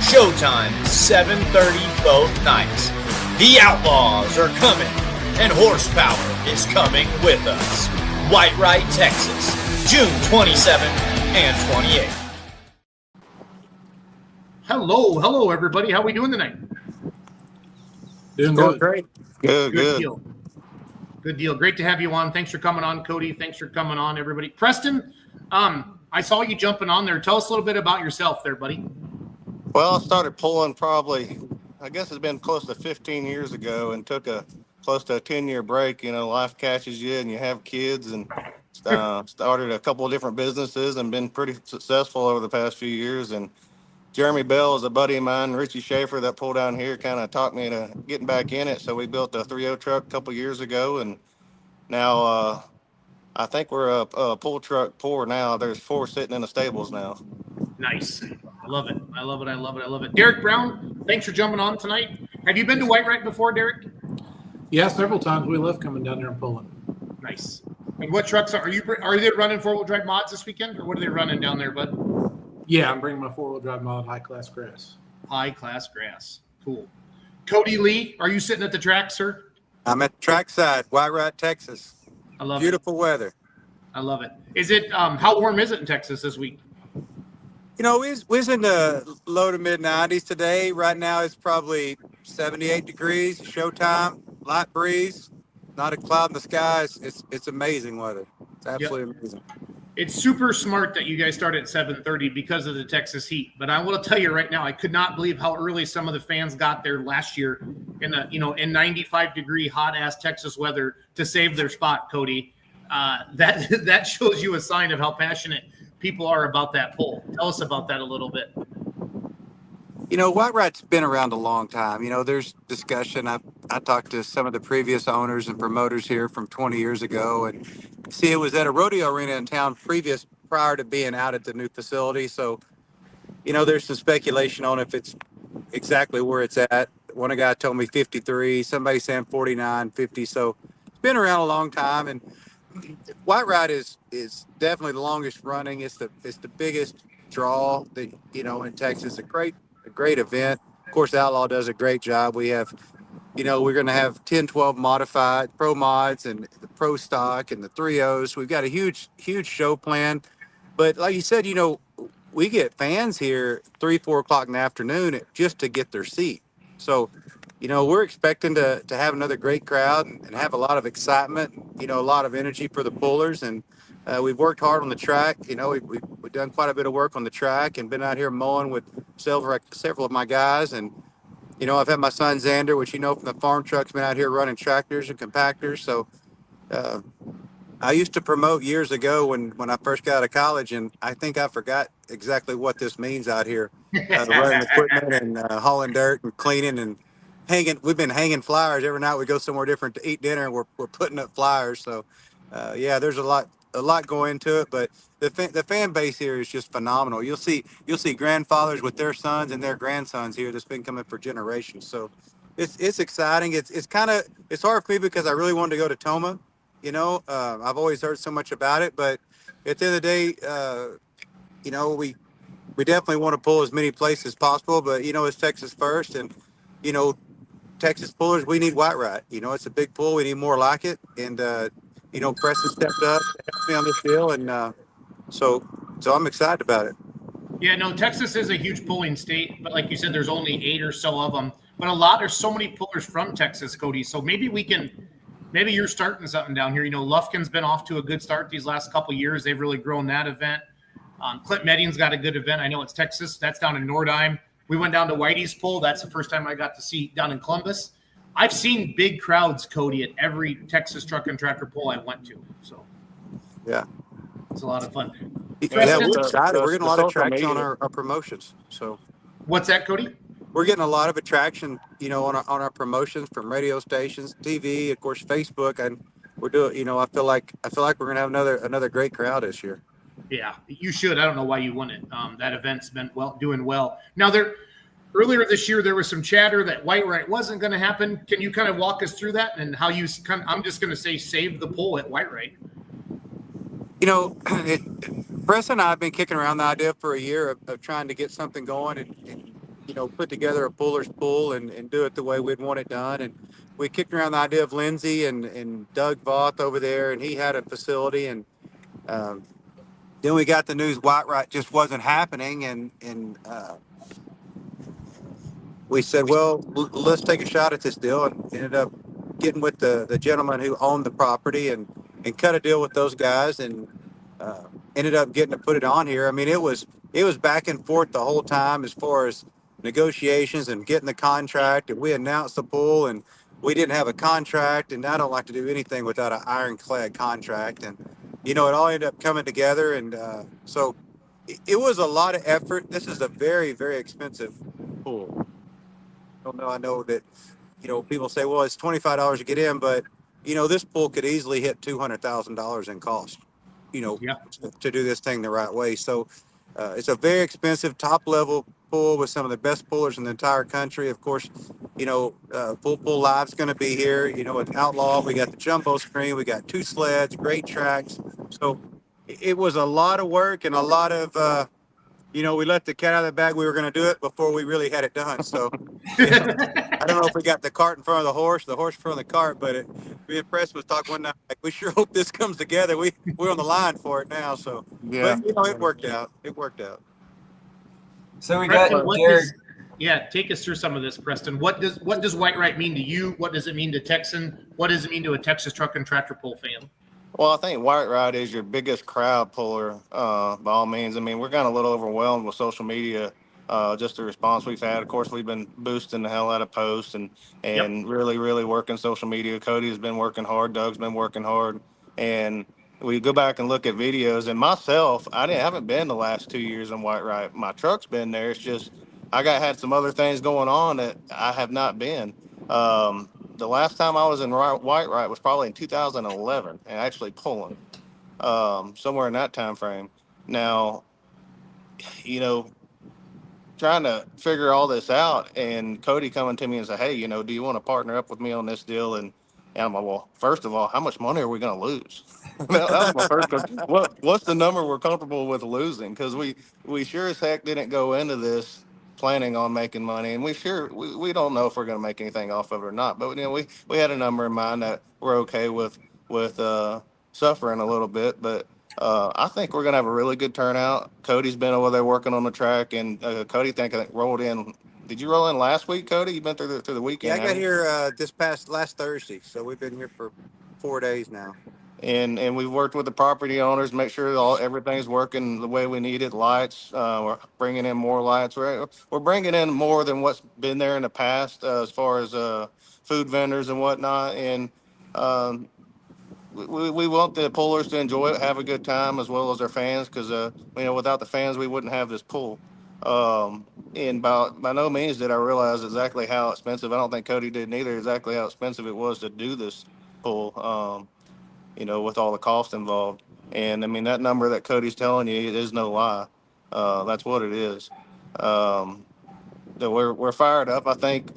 Showtime is 7:30 both nights. The Outlaws are coming, and horsepower is coming with us. Whitewright, Texas, June 27th and 28th. Hello, everybody. How we doing tonight? Doing good. Great. Good. Good deal. Great to have you on. Thanks for coming on, Cody. Thanks for coming on, everybody. Preston, I saw you jumping on there. Tell us a little bit about yourself there, buddy. Well, I started pulling probably, I guess it's been close to 15 years ago, and took close to a 10-year break. You know, life catches you and you have kids, and started a couple of different businesses and been pretty successful over the past few years. And Jeremy Bell is a buddy of mine, Richie Schaefer, that pulled down here, kind of talked me into getting back in it. So we built a 3.0 truck a couple years ago, and now I think we're a pull truck pour now. There's 4 sitting in the stables now. Nice. I love it. Derek Brown, thanks for jumping on tonight. Have you been to Whitewright before, Derek? Yeah, several times. We love coming down there and pulling. Nice. And what trucks are they running 4-wheel drive mods this weekend, or what are they running down there, bud? Yeah, I'm bringing my 4-wheel drive mod, high class grass. High class grass. Cool. Cody Lee, are you sitting at the track, sir? I'm at the trackside, Whitewright, Texas. I love Beautiful weather. I love it. Is it how warm is it in Texas this week? You know, we was in the low to mid 90s today. Right now it's probably 78 degrees, showtime, light breeze, not a cloud in the sky. It's amazing weather. It's absolutely amazing. It's super smart that you guys started at 7:30 because of the Texas heat. But I will tell you right now, I could not believe how early some of the fans got there last year in in 95-degree hot ass Texas weather to save their spot, Cody. That shows you a sign of how passionate people are about that poll. Tell us about that a little bit. You know, Whitewright's been around a long time. You know, there's discussion. I talked to some of the previous owners and promoters here from 20 years ago. And see, it was at a rodeo arena in town prior to being out at the new facility. So, you know, there's some speculation on if it's exactly where it's at. One guy told me 53, somebody saying 49, 50. So it's been around a long time. And Whitewright is definitely the longest running. It's the biggest draw that, you know, in Texas. A great event. Of course, Outlaw does a great job. We have, you know, we're going to have 10, 12 modified pro mods and the pro stock and the 3.0s. We've got a huge show plan. But like you said, you know, we get fans here 3, 4 o'clock in the afternoon just to get their seat. So, you know, we're expecting to have another great crowd and have a lot of excitement, you know, a lot of energy for the pullers. And we've worked hard on the track. You know, we've done quite a bit of work on the track and been out here mowing with several of my guys. And, you know, I've had my son Xander, which you know from the farm trucks, been out here running tractors and compactors. So I used to promote years ago when I first got out of college, and I think I forgot exactly what this means out here. Running equipment and hauling dirt and cleaning and hanging. We've been hanging flyers every night. We go somewhere different to eat dinner, and we're putting up flyers. So, yeah, there's a lot going into it, but the fan base here is just phenomenal. You'll see grandfathers with their sons and their grandsons here that's been coming for generations. So it's exciting. It's hard for me because I really wanted to go to TOMAH. You know, I've always heard so much about it, but at the end of the day, you know, we definitely want to pull as many places as possible, but you know, it's Texas first, and you know, Texas pullers, we need Whitewright. You know, it's a big pull. We need more like it. And, you know, Preston stepped up to help me on this deal. And so I'm excited about it. Yeah, no, Texas is a huge pulling state. But like you said, there's only 8 or so of them. But there's so many pullers from Texas, Cody. So maybe you're starting something down here. You know, Lufkin's been off to a good start these last couple of years. They've really grown that event. Clint Medding's got a good event. I know it's Texas. That's down in Nordheim. We went down to Whitey's Pull. That's the first time I got to see down in Columbus. I've seen big crowds, Cody, at every Texas truck and tractor pull I went to. So Yeah. it's a lot of fun. Yeah, we're excited. We're getting a lot of social traction on media. our promotions. So What's that, Cody? we're getting a lot of attraction, on our promotions from radio stations, TV, of course, Facebook, and we're doing. I feel like we're gonna have another great crowd this year. Yeah, you should. I don't know why you wouldn't. That event's been doing well. Now, earlier this year, there was some chatter that Whitewright wasn't going to happen. Can you kind of walk us through that and how you I'm just going to say save the poll at Whitewright? Press and I have been kicking around the idea for a year of trying to get something going and put together a puller's pool and do it the way we'd want it done. And we kicked around the idea of Lindsay and Doug Voth over there, and he had a facility. And then we got the news Whitewright just wasn't happening. And we said, well, let's take a shot at this deal, and ended up getting with the gentleman who owned the property and cut a deal with those guys and ended up getting to put it on here. I mean, it was back and forth the whole time as far as negotiations and getting the contract. And we announced the pool, and we didn't have a contract. And I don't like to do anything without an ironclad contract. And it all ended up coming together. And so it was a lot of effort. This is a very, very expensive pool. I know that people say, well, it's $25 to get in, but this pool could easily hit $200,000 in cost, to do this thing the right way. So it's a very expensive top level pool with some of the best pullers in the entire country. Of course, Full Pool Live's going to be here. With Outlaw, we got the jumbo screen, we got 2 sleds, great tracks. So it was a lot of work and a lot of, we let the cat out of the bag. We were going to do it before we really had it done. So I don't know if we got the cart in front of the horse in front of the cart, but me and Press was talking one night, like, we sure hope this comes together. We're on the line for it now. So, Yeah. But, it worked out. So we got Preston, Jared. take us through some of this, Preston. What does Whitewright mean to you? What does it mean to Texan? What does it mean to a Texas truck and tractor pull fan? Well, I think Whitewright is your biggest crowd puller, by all means. I mean, we're kind of a little overwhelmed with social media, just the response we've had. Of course, we've been boosting the hell out of posts and really, really working social media. Cody's been working hard. Doug's been working hard. And we go back and look at videos. And myself, haven't been the last 2 years in Whitewright. My truck's been there. It's just had some other things going on that I have not been. The last time I was in Whitewright was probably in 2011 and actually pulling somewhere in that time frame. Now, trying to figure all this out and Cody coming to me and say, hey, do you want to partner up with me on this deal? And I'm like, well, first of all, how much money are we going to lose? that was my first question. What's the number we're comfortable with losing? Because we sure as heck didn't go into this planning on making money, and we don't know if we're going to make anything off of it or not. But we had a number in mind that we're okay with suffering a little bit. But I think we're going to have a really good turnout. Cody's been over there working on the track, and Cody I think rolled in. Did you roll in last week, Cody? You've been through the weekend. Yeah, I got here last Thursday, so we've been here for 4 days now. And we've worked with the property owners, make sure everything's working the way we need it. Lights, we're bringing in more lights. We're bringing in more than what's been there in the past as far as food vendors and whatnot. And we want the pullers to enjoy it, have a good time, as well as their fans, because without the fans, we wouldn't have this pull. And by no means did I realize exactly how expensive. I don't think Cody did neither. Exactly how expensive it was to do this pull. With all the cost involved. And I mean, that number that Cody's telling you, it is no lie. That's what it is. That we're fired up. I think,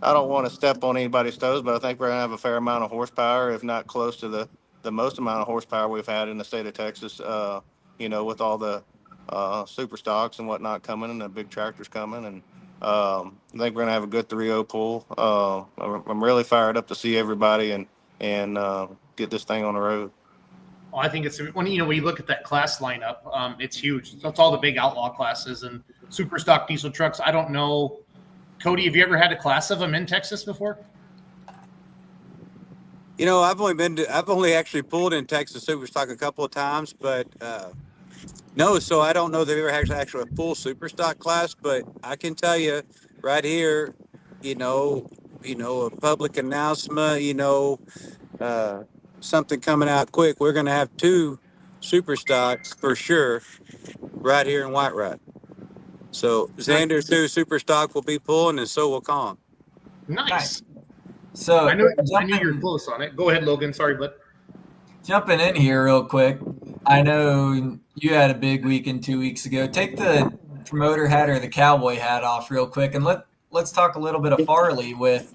I don't want to step on anybody's toes, but I think we're going to have a fair amount of horsepower, if not close to the most amount of horsepower we've had in the state of Texas, with all the super stocks and whatnot coming and the big tractors coming. And I think we're going to have a good 3-0 pull. I'm really fired up to see everybody and get this thing on the road. Well, I think it's when you look at that class lineup, it's huge. That's all the big outlaw classes and super stock diesel trucks. I don't know, Cody, have you ever had a class of them in Texas before? I've only actually pulled in Texas super stock a couple of times, but No, so I don't know that there ever actually a full super stock class, but I can tell you right here, you know, a public announcement, uh, something coming out quick. We're going to have 2 super stocks for sure right here in Whitewright. So Xander's 2 super stock will be pulling, and so will Kong. Nice. So I knew you're close on it. Go ahead, Logan. Sorry, but jumping in here real quick. I know you had a big weekend 2 weeks ago. Take the promoter hat or the cowboy hat off real quick, and let's talk a little bit of Farley with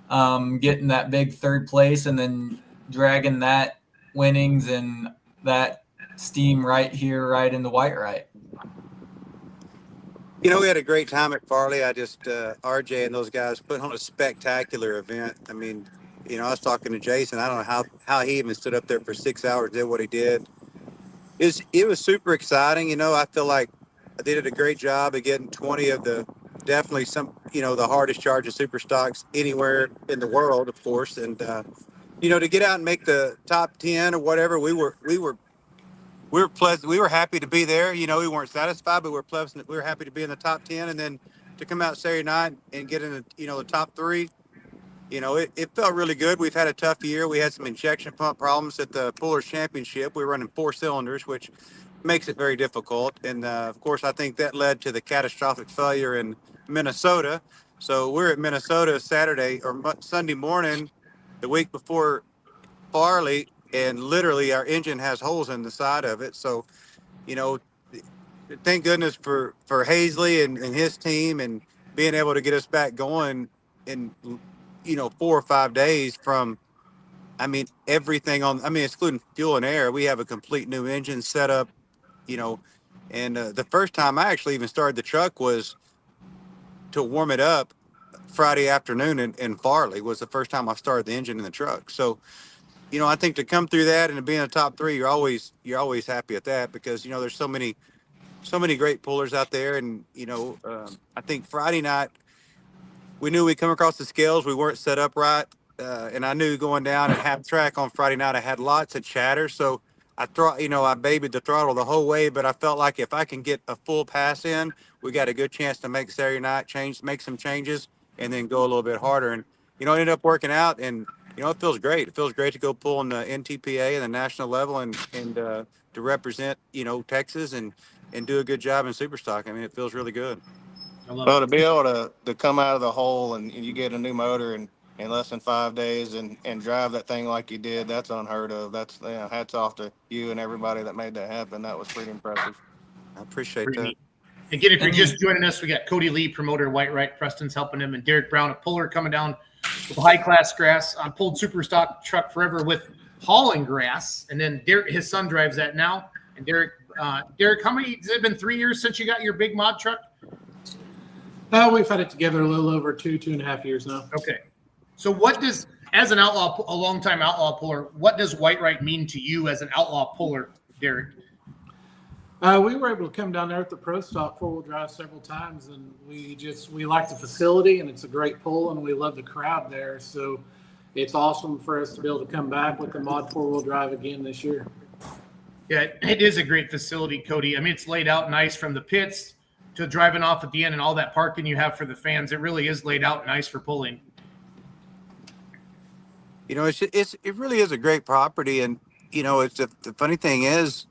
getting that big 3rd place and then dragging that winnings and that steam right here, right in the Whitewright. We had a great time at Farley. I just, RJ and those guys put on a spectacular event. I mean, I was talking to Jason. I don't know how he even stood up there for 6 hours, did what he did. It was super exciting. I feel like they did a great job of getting 20 of definitely some, the hardest charging super stocks anywhere in the world, of course. And, to get out and make the top 10 or whatever, we were pleasant. We were happy to be there. We weren't satisfied, but we were pleasant. We were happy to be in the top 10, and then to come out Saturday night and get in the top 3. It felt really good. We've had a tough year. We had some injection pump problems at the Pullers Championship. We were running 4 cylinders, which makes it very difficult. And of course, I think that led to the catastrophic failure in Minnesota. So we're at Minnesota Saturday or Sunday morning, the week before Farley, and literally our engine has holes in the side of it. So, thank goodness for Hazley and his team and being able to get us back going in 4 or 5 days from, everything excluding fuel and air. We have a complete new engine set up, and the first time I actually even started the truck was to warm it up Friday afternoon in Farley was the first time I started the engine in the truck. So, I think to come through that and to be in the top 3, you're always happy at that because, there's so many great pullers out there. And, I think Friday night, we knew we'd come across the scales. We weren't set up right. And I knew going down at half track on Friday night, I had lots of chatter. So I babied the throttle the whole way, but I felt like if I can get a full pass in, we got a good chance to make Saturday night make some changes and then go a little bit harder. And, it ended up working out, and, it feels great. It feels great to go pull in the NTPA and the national level and to represent, Texas and do a good job in Superstock. It feels really good. Well, to be able to come out of the hole and you get a new motor in less than 5 days and drive that thing like you did, that's unheard of. That's hats off to you and everybody that made that happen. That was pretty impressive. I appreciate that. Again, if you're just joining us, we got Cody Lee, promoter, Whitewright. Preston's helping him, and Derek Brown, a puller, coming down with high-class grass on pulled super stock truck forever with hauling grass. And then Derek, his son, drives that now. And Derek, how many? Has it been 3 years since you got your big mod truck? We've had it together a little over 2.5 years now. Okay. So what does, as an outlaw, a longtime outlaw puller, what does Whitewright mean to you as an outlaw puller, Derek? We were able to come down there with the Pro Stock 4-wheel drive several times, and we like the facility, and it's a great pull, and we love the crowd there. So it's awesome for us to be able to come back with the mod 4-wheel drive again this year. Yeah, it is a great facility, Cody. It's laid out nice from the pits to driving off at the end and all that parking you have for the fans. It really is laid out nice for pulling. It really is a great property, and the funny thing is,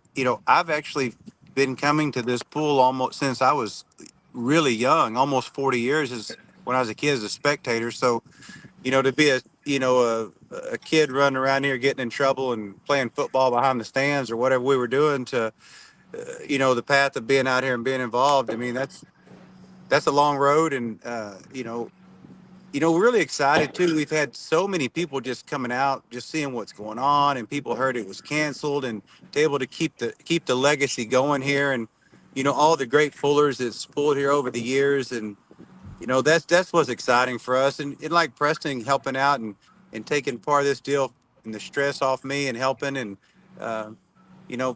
I've actually been coming to this pool almost since I was really young, almost 40 years is when I was a kid as a spectator. So, to be a kid running around here getting in trouble and playing football behind the stands or whatever we were doing to, the path of being out here and being involved. That's a long road, and we're really excited too. We've had so many people just coming out, just seeing what's going on, and people heard it was canceled, and to able to keep the legacy going here, and all the great pullers that's pulled here over the years, and that's what's exciting for us, and like Preston helping out and taking part of this deal and the stress off me and helping, and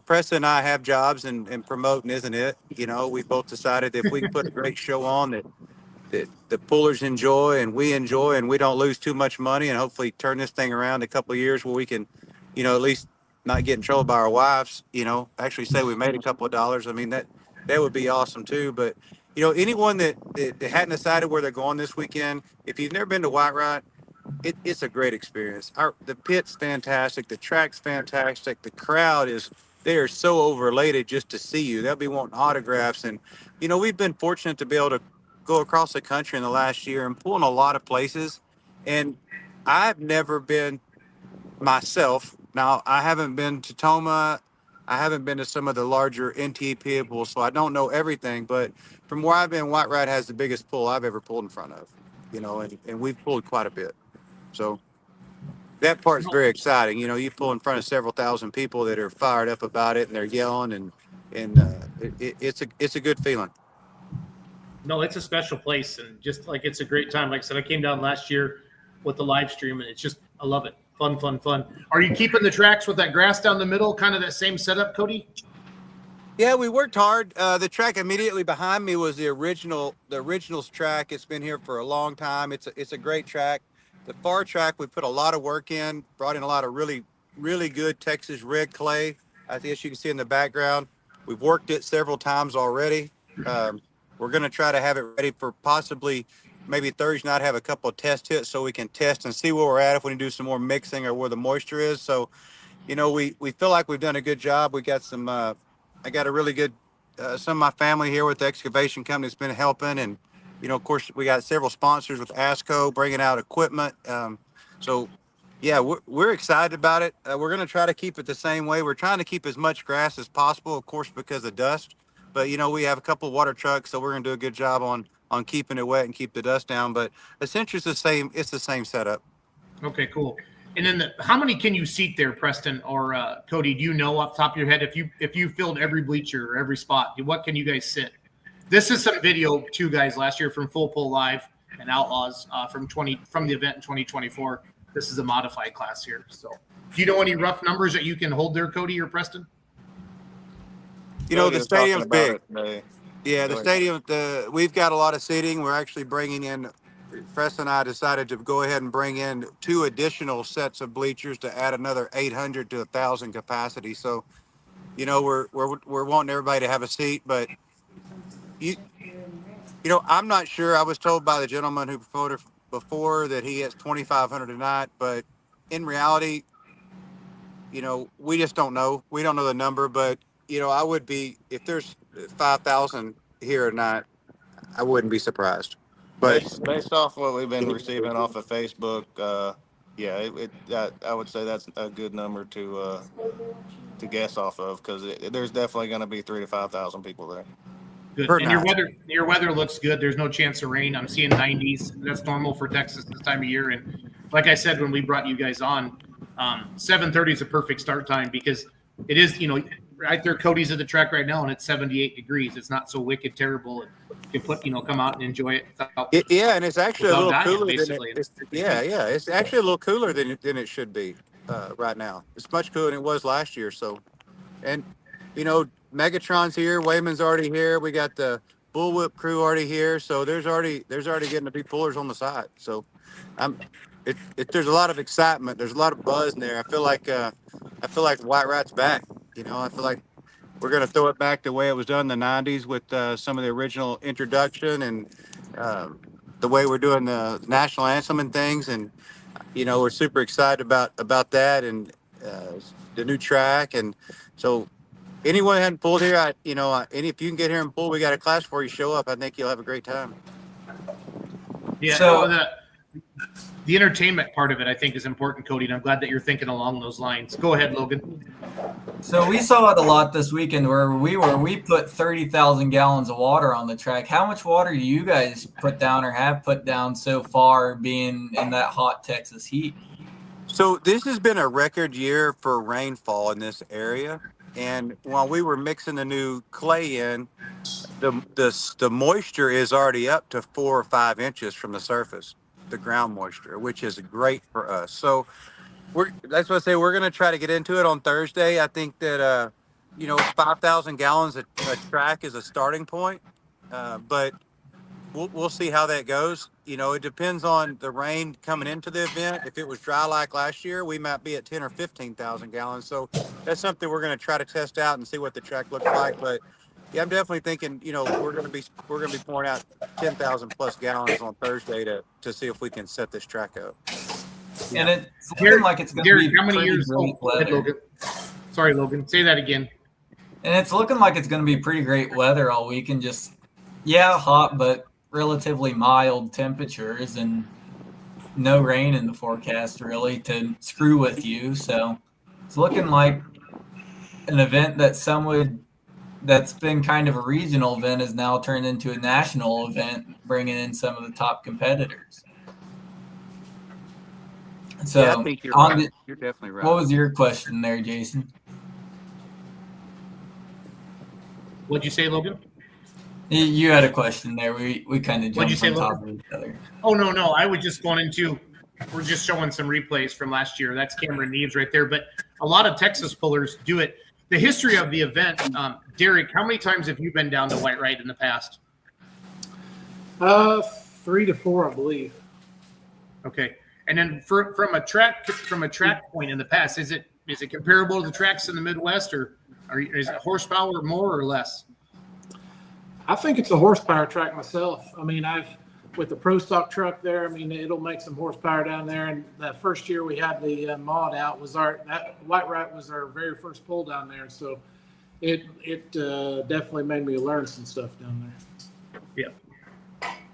Preston and I have jobs and promoting, isn't it? We both decided that if we can put a great show on that the pullers enjoy and we don't lose too much money, and hopefully turn this thing around a couple of years where we can, at least not get in trouble by our wives, actually say we made a couple of dollars. I mean, that would be awesome too. But, anyone that hadn't decided where they're going this weekend, if you've never been to Whitewright, it's a great experience. The pit's fantastic. The track's fantastic. The crowd they are so overlated just to see you. They'll be wanting autographs. And, we've been fortunate to be able to go across the country in the last year and pull in a lot of places. And I've never been myself. Now, I haven't been to TOMAH. I haven't been to some of the larger NT people, so I don't know everything. But from where I've been, Whitewright has the biggest pull I've ever pulled in front of, and we've pulled quite a bit. So that part's very exciting. You pull in front of several thousand people that are fired up about it and they're yelling, and it's a good feeling. No, it's a special place, and just like it's a great time. Like I said, I came down last year with the live stream, and it's just I love it. Fun. Are you keeping the tracks with that grass down the middle, kind of that same setup, Cody? Yeah, we worked hard. The track immediately behind me was the originals track. It's been here for a long time. It's a great track. The far track, we put a lot of work in, brought in a lot of really, really good Texas red clay. I guess you can see in the background. We've worked it several times already. We're going to try to have it ready for possibly maybe Thursday night, have a couple of test hits so we can test and see where we're at if we can do some more mixing or where the moisture is. So, we feel like we've done a good job. We got some, I got a really good, some of my family here with the excavation company that's been helping. And, of course, we got several sponsors with ASCO bringing out equipment. So, yeah, we're excited about it. We're going to try to keep it the same way. We're trying to keep as much grass as possible, of course, because of dust. But, we have a couple of water trucks, so we're going to do a good job on keeping it wet and keep the dust down. But essentially, it's the same setup. Okay, cool. And then how many can you seat there, Preston or Cody? Do you know off the top of your head if you filled every bleacher or every spot, what can you guys sit? This is some video too, guys, last year from Full Pull Live and Outlaws from the event in 2024. This is a modified class here. So do you know any rough numbers that you can hold there, Cody or Preston? The stadium's big. Yeah, the stadium, we've got a lot of seating. We're actually bringing in, Preston and I decided to go ahead and bring in 2 additional sets of bleachers to add another 800 to 1,000 capacity. So, we're wanting everybody to have a seat, but I'm not sure. I was told by the gentleman who voted before that he has 2,500 tonight, but in reality, we just don't know. We don't know the number, but I would be, if there's 5,000 here or not, I wouldn't be surprised. But based off what we've been receiving off of Facebook, I would say that's a good number to guess off of, because there's definitely going to be 3,000 to 5,000 people there. Good. And your weather looks good. There's no chance of rain. I'm seeing 90s. That's normal for Texas this time of year. And like I said when we brought you guys on, 7:30 is a perfect start time because it is, right there, Cody's at the track right now, and it's 78 degrees. It's not so wicked terrible. And you can come out and enjoy it. And it's actually a little cooler than it's actually a little cooler than it should be right now. It's much cooler than it was last year. So, and Megatron's here, Wayman's already here. We got the Bullwhip crew already here. So there's already getting to be pullers on the side. So, there's a lot of excitement. There's a lot of buzz in there. I feel like Whitewright's back. I feel like we're going to throw it back the way it was done in the 90s with some of the original introduction and the way we're doing the national anthem and things. And, we're super excited about that and the new track. And so anyone who hadn't pulled here, if you can get here and pull, we got a class for you. Show up. I think you'll have a great time. Yeah. So the entertainment part of it, I think, is important, Cody, and I'm glad that you're thinking along those lines. Go ahead, Logan. So we saw it a lot this weekend where we put 30,000 gallons of water on the track. How much water do you guys put down or have put down so far being in that hot Texas heat? So this has been a record year for rainfall in this area. And while we were mixing the new clay in, the moisture is already up to 4 or 5 inches from the surface, the ground moisture, which is great for us. So that's what I say. We're going to try to get into it on Thursday. I think that 5,000 gallons a track is a starting point, but we'll see how that goes. You know, it depends on the rain coming into the event. If it was dry like last year, we might be at 10 or 15,000 gallons. So that's something we're going to try to test out and see what the track looks like. But yeah, I'm definitely thinking, you know, we're going to be pouring out 10,000 plus gallons on Thursday to see if we can set this track up. And it's looking like it's going to be how many pretty years? great Go ahead, weather. Logan. Sorry, Logan. Say that again. And it's looking like it's going to be pretty great weather all weekend. Just, yeah, hot, but relatively mild temperatures and no rain in the forecast really to screw with you. So it's looking like an event that's been kind of a regional event is now turned into a national event, bringing in some of the top competitors. So yeah, I think you're right. You're definitely right. What was your question there, Jason? What'd you say, Logan? You had a question there. We kind of What'd you jumped say, on top Logan? of each other. Oh, no. I was just going into, we're just showing some replays from last year. That's Cameron Neves right there. But a lot of Texas pullers do it. The history of the event, Derek, how many times have you been down to Whitewright in the past? 3 to 4, I believe. Okay. And then from a track point in the past, is it comparable to the tracks in the Midwest, or is it horsepower more or less? I think it's a horsepower track myself. I mean, with the Pro Stock truck there, I mean, it'll make some horsepower down there. And that first year we had the mod out Whitewright was our very first pull down there. So it definitely made me learn some stuff down there. Yeah.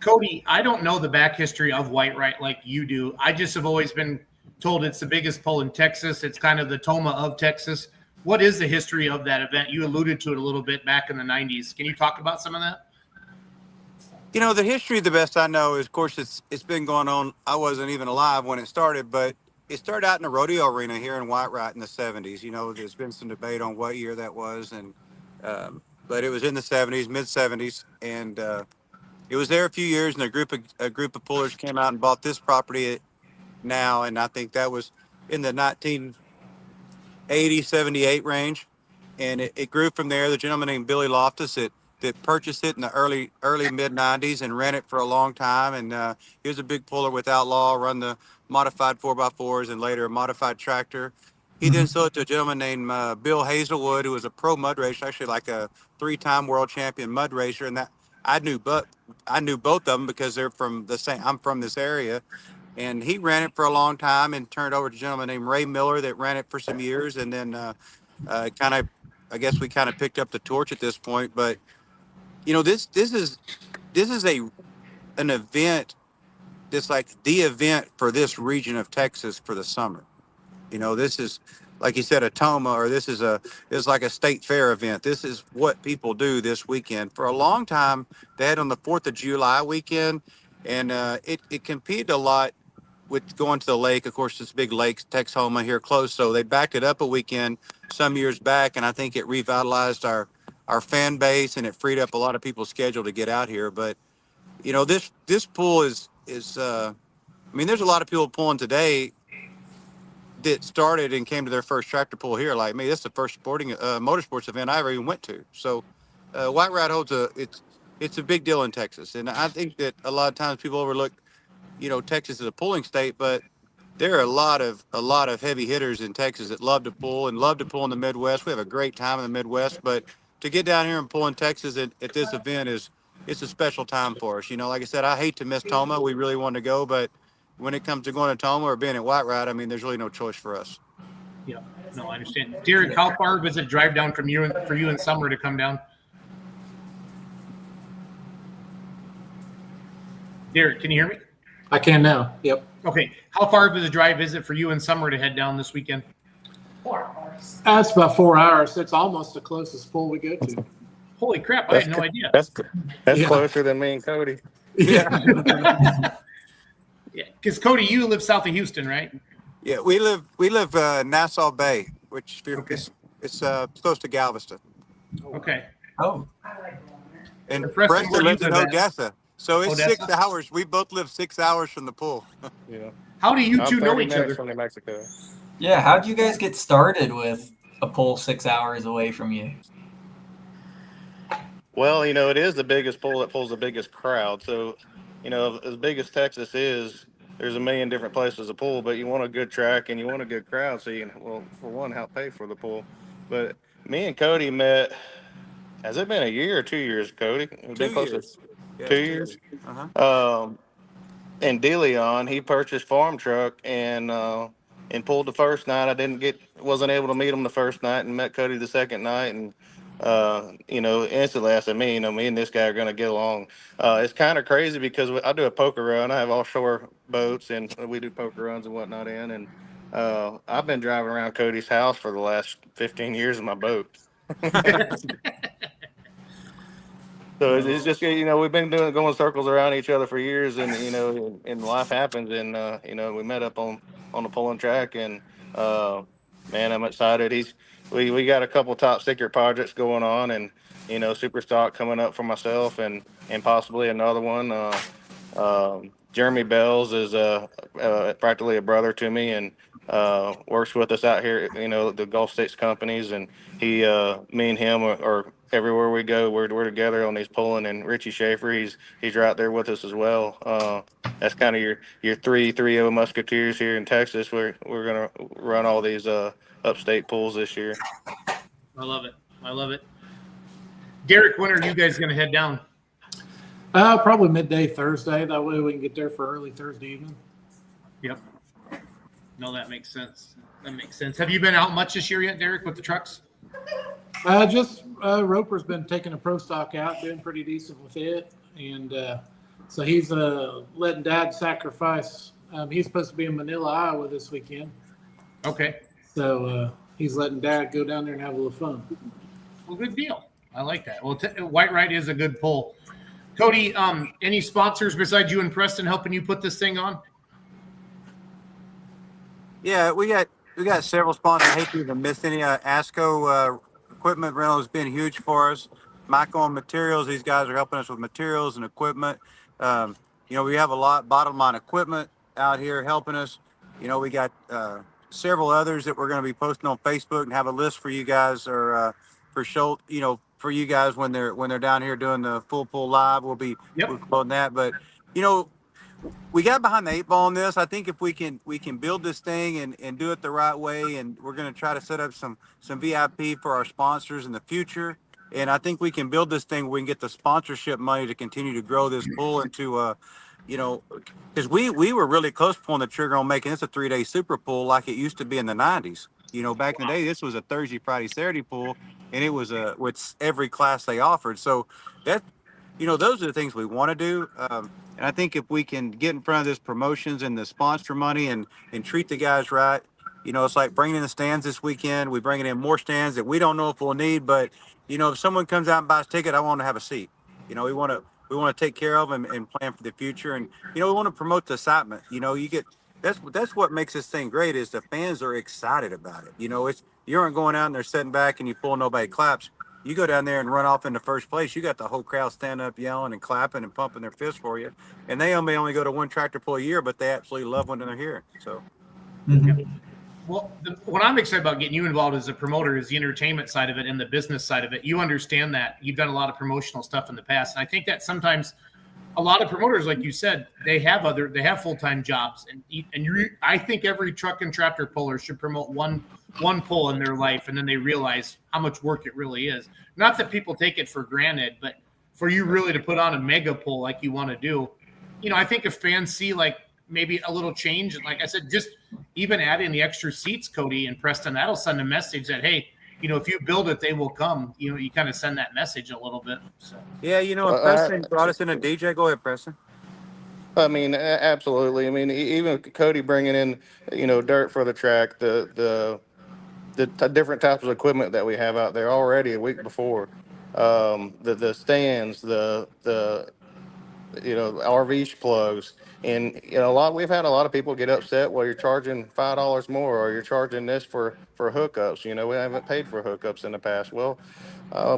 Cody, I don't know the back history of Whitewright like you do. I just have always been told it's the biggest pull in Texas. It's kind of the TOMAH of Texas. What is the history of that event? You alluded to it a little bit back in the 90s. Can you talk about some of that? You know, the history, the best I know is, of course, it's been going on. I wasn't even alive when it started, but it started out in a rodeo arena here in Whitewright in the 70s. You know, there's been some debate on what year that was, and but it was in the 70s, mid 70s, and it was there a few years. And a group of pullers came out and bought this property now, and I think that was in the 1980, 78 range, and it grew from there. The gentleman named Billy Loftus that purchased it in the early mid 90s and ran it for a long time. And he was a big puller with Outlaw, run the modified 4x4s and later a modified tractor. He then sold it to a gentleman named Bill Hazelwood, who was a pro mud racer, actually like a 3-time world champion mud racer. And that I knew both of them because they're from the same. I'm from this area. And he ran it for a long time and turned it over to a gentleman named Ray Miller that ran it for some years. And then I guess we kind of picked up the torch at this point. But you know, this is an event that's like the event for this region of Texas for the summer. You know, this is, like you said, a TOMAH, or this is like a state fair event. This is what people do this weekend. For a long time, they had on the 4th of July weekend, and it competed a lot with going to the lake. Of course, this big lake, Texoma here close, so they backed it up a weekend some years back, and I think it revitalized our fan base, and it freed up a lot of people's schedule to get out here. But you know, this pool is I mean, there's a lot of people pulling today that started and came to their first tractor pull here like me. This is the first sporting motorsports event I ever even went to. So Whitewright holds it's a big deal in Texas, and I think that a lot of times people overlook, you know, Texas is a pulling state, but there are a lot of heavy hitters in Texas that love to pull in the Midwest. We have a great time in the Midwest, but to get down here and pull in Texas at this event it's a special time for us. You know, like I said, I hate to miss TOMAH. We really want to go, but when it comes to going to TOMAH or being at Whitewright, I mean, there's really no choice for us. Yeah, no, I understand. Derek, how far was it drive down from you for you in summer to come down? Derek, can you hear me? I can now. Yep. Okay. How far of a drive is it for you in summer to head down this weekend? 4 hours. That's about 4 hours. It's almost the closest pull we go to. Holy crap! I had no idea. That's closer than me and Cody. Yeah. Yeah, because Cody, you live south of Houston, right? Yeah, we live Nassau Bay, which it's close to Galveston. Okay. Oh. And Preston, where Preston lives you in live at? Odessa, so it's Odessa? 6 hours. We both live 6 hours from the pool. Yeah. How do you I'm two know 30 each minutes other? from New Mexico. Yeah, how'd you guys get started with a pull 6 hours away from you? Well, it is the biggest pool that pulls the biggest crowd. So, as big as Texas is, there's a million different places to pool, but you want a good track and you want a good crowd. So well, for one, help pay for the pool. But me and Cody met. Has it been a year or 2 years, Cody? It's been 2 close to years. Yeah, two it's 2 years. years. Uh-huh. In DeLeon, he purchased farm truck and pulled the first night. I wasn't able to meet him the first night, and met Cody the second night, and instantly I said, me and this guy are gonna get along. It's kind of crazy because I do a poker run. I have offshore boats, and we do poker runs and whatnot and I've been driving around Cody's house for the last 15 years in my boat. So it's just we've been going circles around each other for years, and and life happens, and we met up on the pulling track, and man, I'm excited. We got a couple top secret projects going on, and super stock coming up for myself, and possibly another one. Jeremy Bells is practically a brother to me, and works with us out here. The Gulf States companies, and me and him are everywhere we go. We're together on these pulling. And Richie Schaefer, he's right there with us as well. That's kind of your three of musketeers here in Texas. We're gonna run all these upstate pools this year. I love it. I love it. Derek, when are you guys going to head down? Probably midday Thursday. That way we can get there for early Thursday evening. Yep. No, that makes sense. That makes sense. Have you been out much this year yet, Derek, with the trucks? Roper's been taking a pro stock out, doing pretty decent with it, and so he's letting Dad sacrifice. He's supposed to be in Manila, Iowa this weekend. Okay. So he's letting Dad go down there and have a little fun. Well, good deal. I like that. Well, Whitewright is a good pull. Cody, any sponsors besides you and Preston helping you put this thing on? Yeah, we got several sponsors. I hate to even miss any. ASCO equipment rental has been huge for us. Michael on materials. These guys are helping us with materials and equipment. We have a lot bottom line equipment out here helping us. We got several others that we're going to be posting on Facebook and have a list for you guys, or for Schultz, for you guys when they're down here doing the full pull live. We'll be promoting that. But we got behind the 8 ball on this. I think if we can build this thing and do it the right way, and we're going to try to set up some VIP for our sponsors in the future. And I think we can build this thing. We can get the sponsorship money to continue to grow this pool into, because we were really close pulling the trigger on making this a 3-day super pool like it used to be in the 90s. Back in the day, this was a Thursday, Friday, Saturday pool, and it was with every class they offered. So that, those are the things we want to do. And I think if we can get in front of this promotions and the sponsor money and treat the guys right, it's like bringing in the stands this weekend. We bringing in more stands that we don't know if we'll need, but if someone comes out and buys a ticket, I want to have a seat. We want to take care of them and plan for the future, and we want to promote the excitement. That's what makes this thing great is the fans are excited about it. It's you aren't going out and they're sitting back and you pull, nobody claps. You go down there and run off into first place. You got the whole crowd standing up, yelling and clapping and pumping their fists for you. And they may only go to one tractor pull a year, but they absolutely love when they're here. So, Well, what I'm excited about getting you involved as a promoter is the entertainment side of it and the business side of it. You understand that. You've done a lot of promotional stuff in the past. And I think that sometimes a lot of promoters, like you said, they have full-time jobs. I think every truck and tractor puller should promote one pull in their life, and then they realize how much work it really is. Not that people take it for granted, but for you really to put on a mega pull like you want to do, I think if fans see like maybe a little change, and like I said, just even adding the extra seats, Cody and Preston, that'll send a message that, hey, if you build it, they will come. You kind of send that message a little bit. So. Yeah, Preston brought us in a DJ. Go ahead, Preston. I mean, absolutely. I mean, even Cody bringing in, dirt for the track, the different types of equipment that we have out there already a week before, the stands, the RV plugs, and we've had a lot of people get upset. Well, you're charging $5 more, or you're charging this for hookups. We haven't paid for hookups in the past. Well,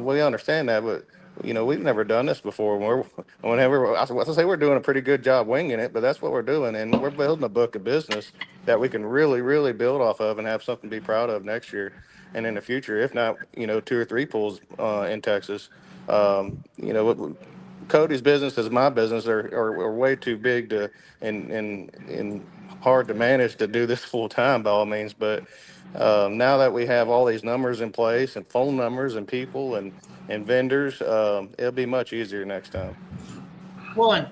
we understand that, but we've never done this before. We're doing a pretty good job winging it, but that's what we're doing, and we're building a book of business that we can really, really build off of and have something to be proud of next year and in the future. If not, 2 or 3 pools in Texas. You know, Cody's business is my business are way too big to and hard to manage to do this full time by all means. But now that we have all these numbers in place and phone numbers and people and vendors, it'll be much easier next time. Well, and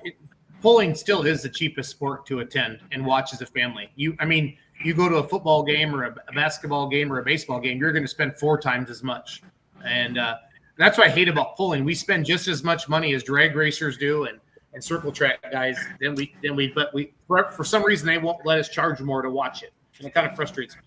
pulling still is the cheapest sport to attend and watch as a family. You go to a football game or a basketball game or a baseball game, you're going to spend 4 times as much. And that's what I hate about pulling. We spend just as much money as drag racers do and circle track guys. But for some reason they won't let us charge more to watch it, and it kind of frustrates me.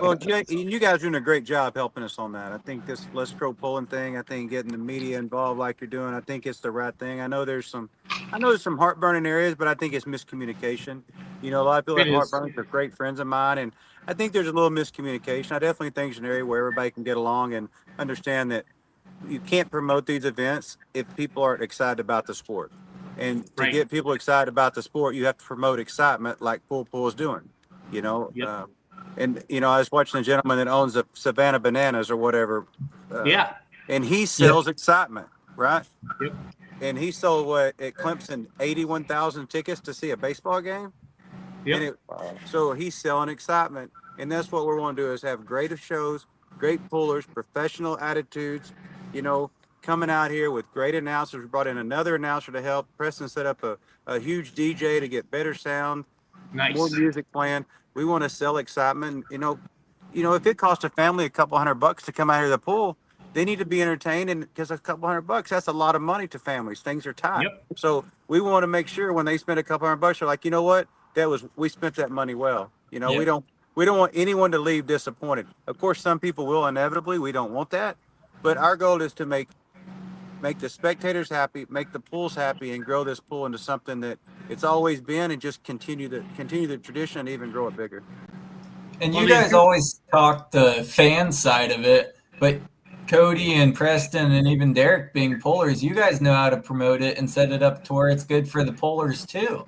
Well, Jay, you guys are doing a great job helping us on that. I think this Let's Grow Pulling thing, I think getting the media involved like you're doing, I think it's the right thing. I know there's some heartburning areas, but I think it's miscommunication. You know, a lot of people have heartburn. They're great friends of mine, and I think there's a little miscommunication. I definitely think it's an area where everybody can get along and understand that you can't promote these events if people aren't excited about the sport. And to get people excited about the sport, you have to promote excitement like Pull is doing. You know, and you know, I was watching a gentleman that owns the Savannah Bananas or whatever. And he sells excitement, right? Yep. And he sold what at Clemson 81,000 tickets to see a baseball game. Yep. So he's selling excitement, and that's what we want to do is have great shows, great pullers, professional attitudes. You know, coming out here with great announcers. We brought in another announcer to help. Preston set up a huge DJ to get better sound, more music playing. We want to sell excitement. You know, if it costs a family a couple $100 to come out here to the pool, they need to be entertained, and because a couple $100, that's a lot of money to families. Things are tight. So we want to make sure when they spend a couple $100, they're like, you know what, we spent that money well. You know, we don't want anyone to leave disappointed. Of course, some people will inevitably. We don't want that, but our goal is to make the spectators happy, make the pools happy, and grow this pool into something that it's always been, and just continue the tradition and even grow it bigger. And you guys always talk the fan side of it, but Cody and Preston and even Derek being pullers, you guys know how to promote it and set it up to where it's good for the pullers too.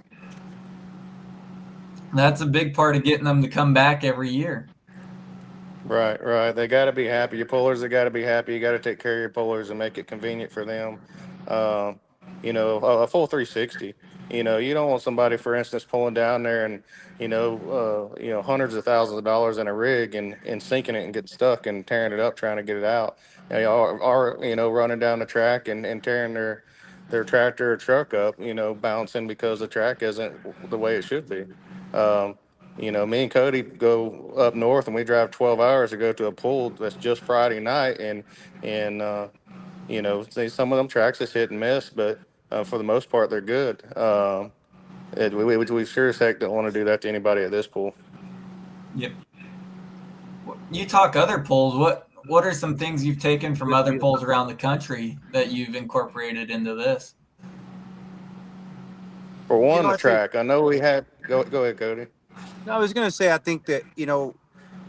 That's a big part of getting them to come back every year. Right. They got to be happy. Your pullers, they got to be happy. You got to take care of your pullers and make it convenient for them. You know, a full 360. You know, you don't want somebody, for instance, pulling down there and hundreds of thousands of dollars in a rig and sinking it and getting stuck and tearing it up trying to get it out. Or running down the track and tearing their tractor or truck up. You know, bouncing because the track isn't the way it should be. You know, me and Cody go up north and we drive 12 hours to go to a pool that's just Friday night. And you know, some of them tracks is hit and miss, but for the most part, they're good. We sure as heck don't want to do that to anybody at this pool. Yep. You talk other pools. What are some things you've taken from other pools around the country that you've incorporated into this? For one, the track. I know we had. Go ahead, Cody. No, I was going to say, I think that, you know,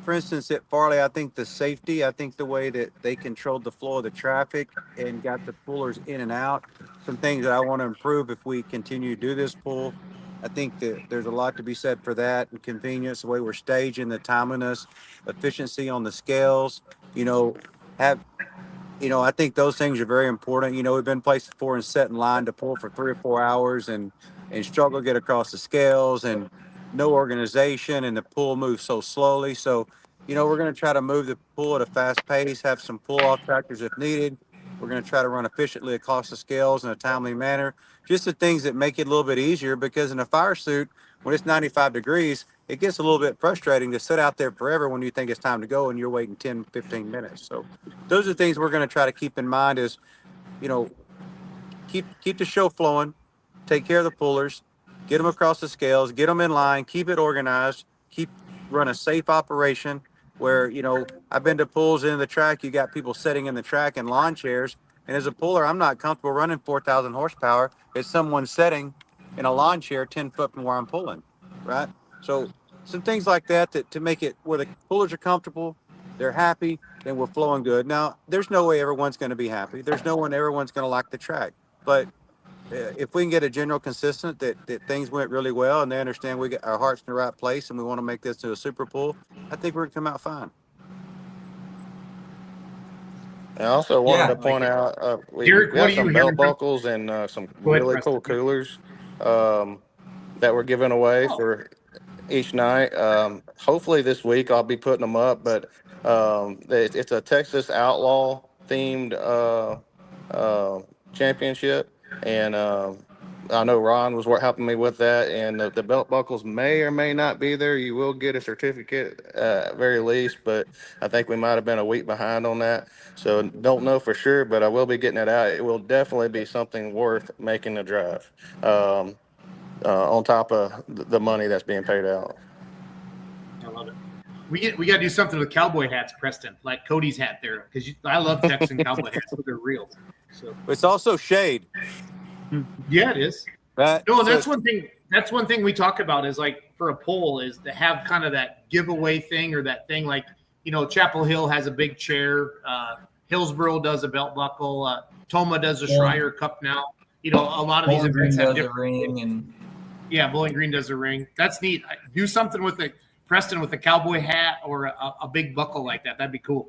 for instance, at Farley, I think the safety, I think the way that they controlled the flow of the traffic and got the pullers in and out, some things that I want to improve if we continue to do this pool. I think that there's a lot to be said for that, and convenience, the way we're staging, the timeliness, efficiency on the scales, I think those things are very important. You know, we've been places before and set in line to pull for 3 or 4 hours and struggle to get across the scales and no organization, and the pool moves so slowly. So, you know, we're going to try to move the pool at a fast pace, have some pull-off tractors if needed. We're going to try to run efficiently across the scales in a timely manner. Just the things that make it a little bit easier, because in a fire suit, when it's 95 degrees, it gets a little bit frustrating to sit out there forever when you think it's time to go and you're waiting 10, 15 minutes. So those are things we're going to try to keep in mind is, you know, keep the show flowing, take care of the pullers, get them across the scales, get them in line, keep it organized, run a safe operation where, you know, I've been to pools in the track. You got people sitting in the track in lawn chairs. And as a puller, I'm not comfortable running 4,000 horsepower as someone sitting in a lawn chair 10 foot from where I'm pulling, right? So some things like that to make it where the pullers are comfortable, they're happy, and we're flowing good. Now, there's no way everyone's going to be happy. There's no way everyone's going to like the track. But if we can get a general consistent that things went really well and they understand we got our hearts in the right place and we want to make this to a super pool, I think we're going to come out fine. I also wanted to Like point it. out we Derek, what got are you some belt hearing from? buckles and some Go ahead, really Preston. cool coolers that we're giving away Oh. for each night. Hopefully this week I'll be putting them up, but it's a Texas Outlaw themed championship, and I know Ron was helping me with that. And the belt buckles may or may not be there. You will get a certificate at very least, but I think we might have been a week behind on that. So don't know for sure, but I will be getting it out. It will definitely be something worth making the drive. On top of the money that's being paid out. I love it. We got to do something with cowboy hats, Preston, like Cody's hat there, because I love Texan cowboy hats, but they're real. So It's also shade. yeah, it is. Right. No, that's one thing. That's one thing we talk about is like for a poll is to have kind of that giveaway thing or that thing like Chapel Hill has a big chair, Hillsboro does a belt buckle, TOMAH does a Schreier Cup now. A lot of these events have different ring and. Yeah, Bowling Green does a ring. That's neat. Do something with Preston with a cowboy hat or a big buckle like that. That'd be cool.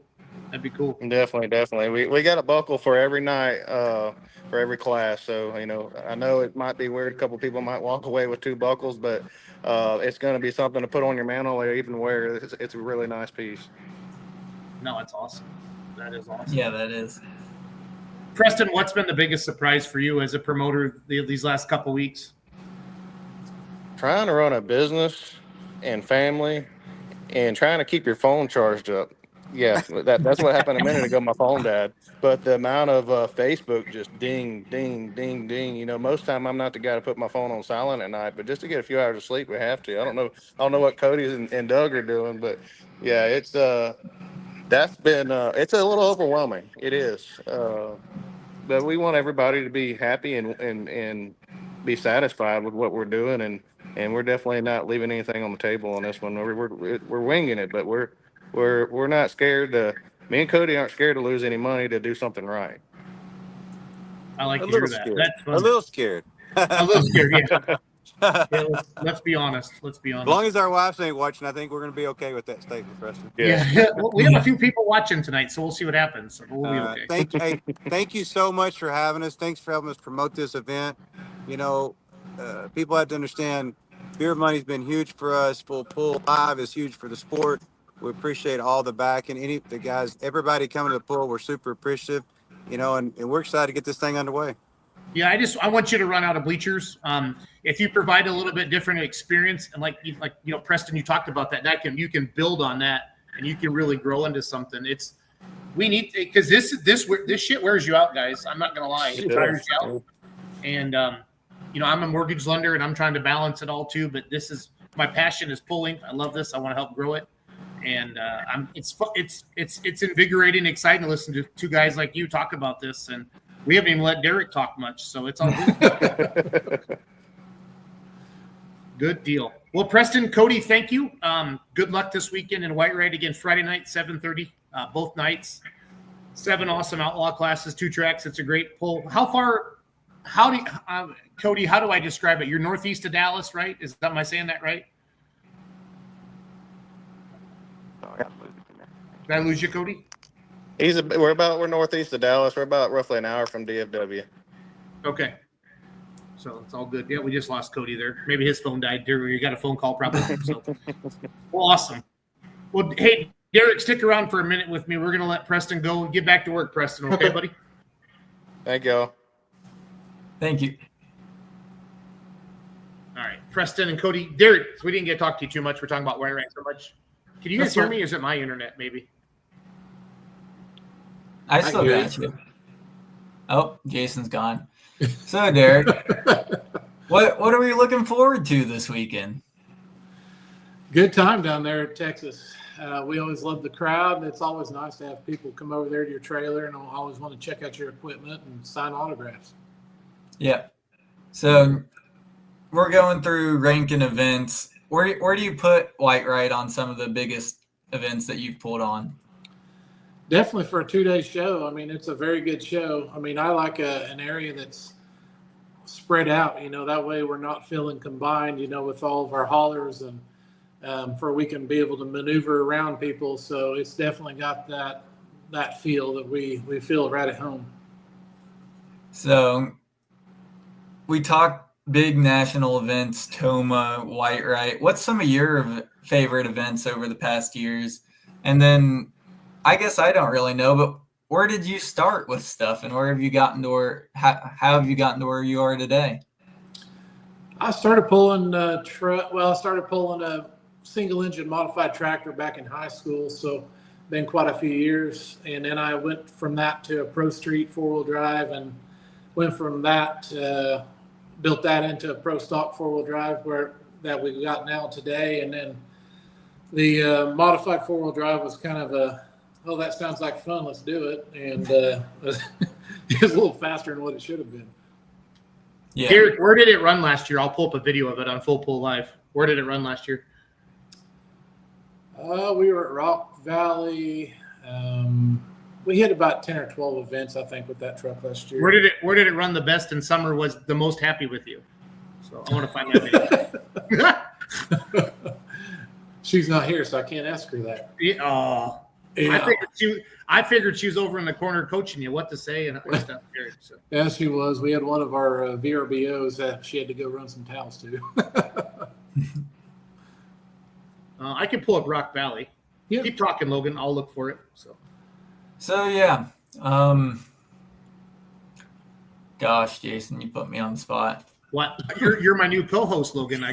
Definitely. We got a buckle for every night, for every class. So I know it might be weird. A couple people might walk away with 2 buckles, but it's going to be something to put on your mantle or even wear. It's a really nice piece. No, it's awesome. That is awesome. Yeah, that is. Preston, what's been the biggest surprise for you as a promoter these last couple weeks? Trying to run a business and family and trying to keep your phone charged up. Yeah, that's what happened a minute ago. My phone died. But the amount of Facebook just ding, ding, ding, ding. Most time I'm not the guy to put my phone on silent at night, but just to get a few hours of sleep, we have to. I don't know what Cody and Doug are doing, but yeah, it's that's been it's a little overwhelming. It is. But we want everybody to be happy and be satisfied with what we're doing, and we're definitely not leaving anything on the table on this one. We're winging it, but we're not scared to. Me and Cody aren't scared to lose any money to do something right. I like to hear that. Scared. That's fun. A little scared. A little scared, yeah. Yeah, let's be honest. As long as our wives ain't watching, I think we're going to be okay with that statement, Preston. Yeah. Well, we have a few people watching tonight, so we'll see what happens. So we'll be okay. Thank you so much for having us. Thanks for helping us promote this event. People have to understand beer money's been huge for us. Full Pool Live is huge for the sport. We appreciate all the back and the guys, everybody coming to the pool. We're super appreciative, and we're excited to get this thing underway. Yeah, I want you to run out of bleachers. If you provide a little bit different experience, and like Preston, you talked about that you can build on that, and you can really grow into something. We need because this shit wears you out, guys. I'm not gonna lie, it tires you out. And I'm a mortgage lender, and I'm trying to balance it all too. But this is my passion is pulling. I love this. I want to help grow it, and it's invigorating, exciting to listen to 2 guys like you talk about this and. We haven't even let Derek talk much, so it's all good. Good deal. Well, Preston, Cody, thank you. Good luck this weekend in Whitewright again. Friday night, 7:30, both nights. 7 awesome outlaw classes, 2 tracks. It's a great pull. Cody? How do I describe it? You're northeast of Dallas, right? Am I saying that right? Did I lose you, Cody? We're northeast of Dallas. We're about roughly an hour from DFW. Okay. So it's all good. Yeah, we just lost Cody there. Maybe his phone died. You got a phone call probably. So. Well, awesome. Well, hey, Derek, stick around for a minute with me. We're going to let Preston go. Get back to work, Preston. Okay, buddy? Thank y'all. Thank you. All right. Preston and Cody. Derek, we didn't get to talk to you too much. We're talking about Whitewright so much. Can you guys hear me? Or is it my internet, maybe? I still got you. Oh, Jason's gone. So, Derek, what are we looking forward to this weekend? Good time down there in Texas. We always love the crowd. It's always nice to have people come over there to your trailer and always want to check out your equipment and sign autographs. Yeah. So we're going through ranking events. Where do you put Whitewright on some of the biggest events that you've pulled on? Definitely for a 2-day show. I mean, it's a very good show. I mean, I like an area that's spread out, that way we're not feeling combined, with all of our haulers and we can be able to maneuver around people. So it's definitely got that that feel that we feel right at home. So we talked big national events, TOMAH, Whitewright. What's some of your favorite events over the past years? And then I guess I don't really know, but where did you start with stuff, and where have you gotten to where, how have you gotten to where you are today? I started pulling I started pulling a single engine modified tractor back in high school. So been quite a few years. And then I went from that to a Pro Street 4-wheel drive, and went from that, built that into a Pro Stock 4-wheel drive that we've got now today. And then the modified 4-wheel drive was kind of that sounds like fun, let's do it. And it was a little faster than what it should have been. Yeah. Derek, where did it run last year? I'll pull up a video of it on Full Pull Live. Where did it run last year? We were at Rock Valley. We had about 10 or 12 events, I think, with that truck last year. Where did it run the best and Summer was the most happy with you? So I want to find that video. She's not here, so I can't ask her that. Yeah. I figured she was over in the corner coaching you what to say and stuff. So. Yeah, she was. We had one of our VRBOs that she had to go run some towels to. I can pull up Rock Valley. Yeah. Keep talking, Logan. I'll look for it. So yeah. Gosh, Jason, you put me on the spot. What? You're my new co-host, Logan. I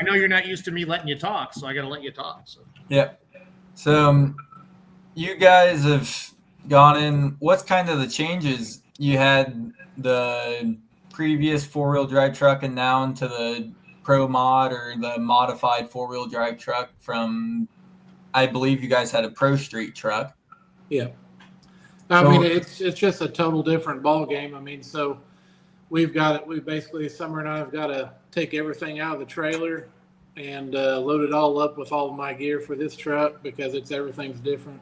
know you're not used to me letting you talk, so I got to let you talk. So. Yep. So you guys have gone in. What's kind of the changes? You had the previous 4-wheel drive truck and now into the Pro Mod or the modified 4-wheel drive truck from, I believe you guys had a Pro Street truck. Yeah. I mean, it's just a total different ball game. I mean, so we've got it. We basically, Summer and I have got to take everything out of the trailer and load it all up with all of my gear for this truck because everything's different.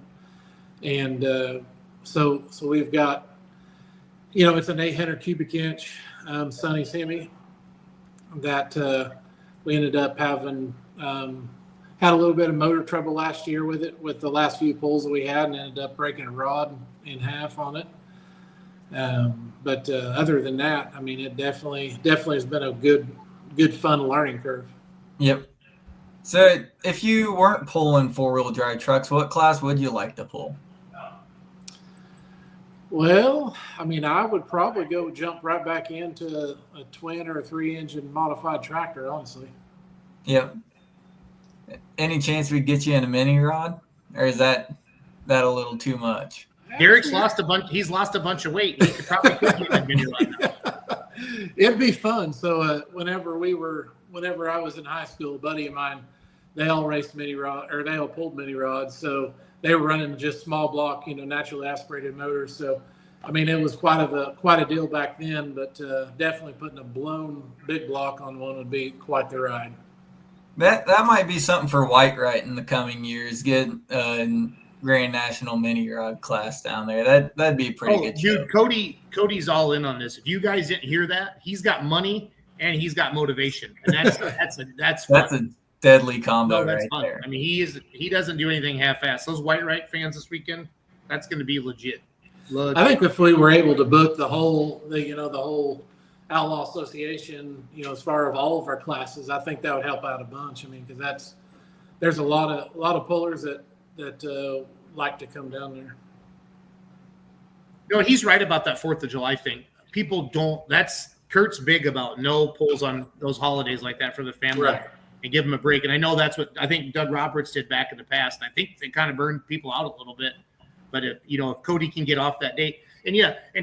And so we've got, it's an 800 cubic inch Sunny Semi that we ended up having had a little bit of motor trouble last year with it, with the last few pulls that we had, and ended up breaking a rod in half on it. But other than that, I mean, it definitely has been a good fun learning curve. Yep. So if you weren't pulling 4-wheel drive trucks, what class would you like to pull? Well, I mean, I would probably jump right back into a twin or a 3-engine modified tractor, honestly. Yep. Any chance we get you in a mini rod, or is that a little too much? Derek's lost a bunch. He's lost a bunch of weight. He could probably put you in a mini rod now. It'd be fun. So whenever I was in high school, a buddy of mine, they all raced mini rod, or they all pulled mini rods. So they were running just small block, naturally aspirated motors. So, I mean, it was quite a deal back then. But definitely putting a blown big block on one would be quite the ride. That might be something for Whitewright in the coming years. Get a Grand National mini rod class down there. That'd be a pretty good. Dude, Cody's all in on this. If you guys didn't hear that, he's got money and he's got motivation, and that's a deadly combo right fun. there. I mean, he doesn't do anything half-assed. Those Whitewright fans this weekend, that's going to be legit. I think if we were able to book the whole Outlaw Association, as far as all of our classes, I think that would help out a bunch. I mean, because there's a lot of pullers that like to come down there. No, he's right about that 4th of July thing. People don't. Kurt's big about no pulls on those holidays like that for the family, right, and give them a break. And I know that's what I think Doug Roberts did back in the past. And I think they kind of burned people out a little bit. But if Cody can get off that date. And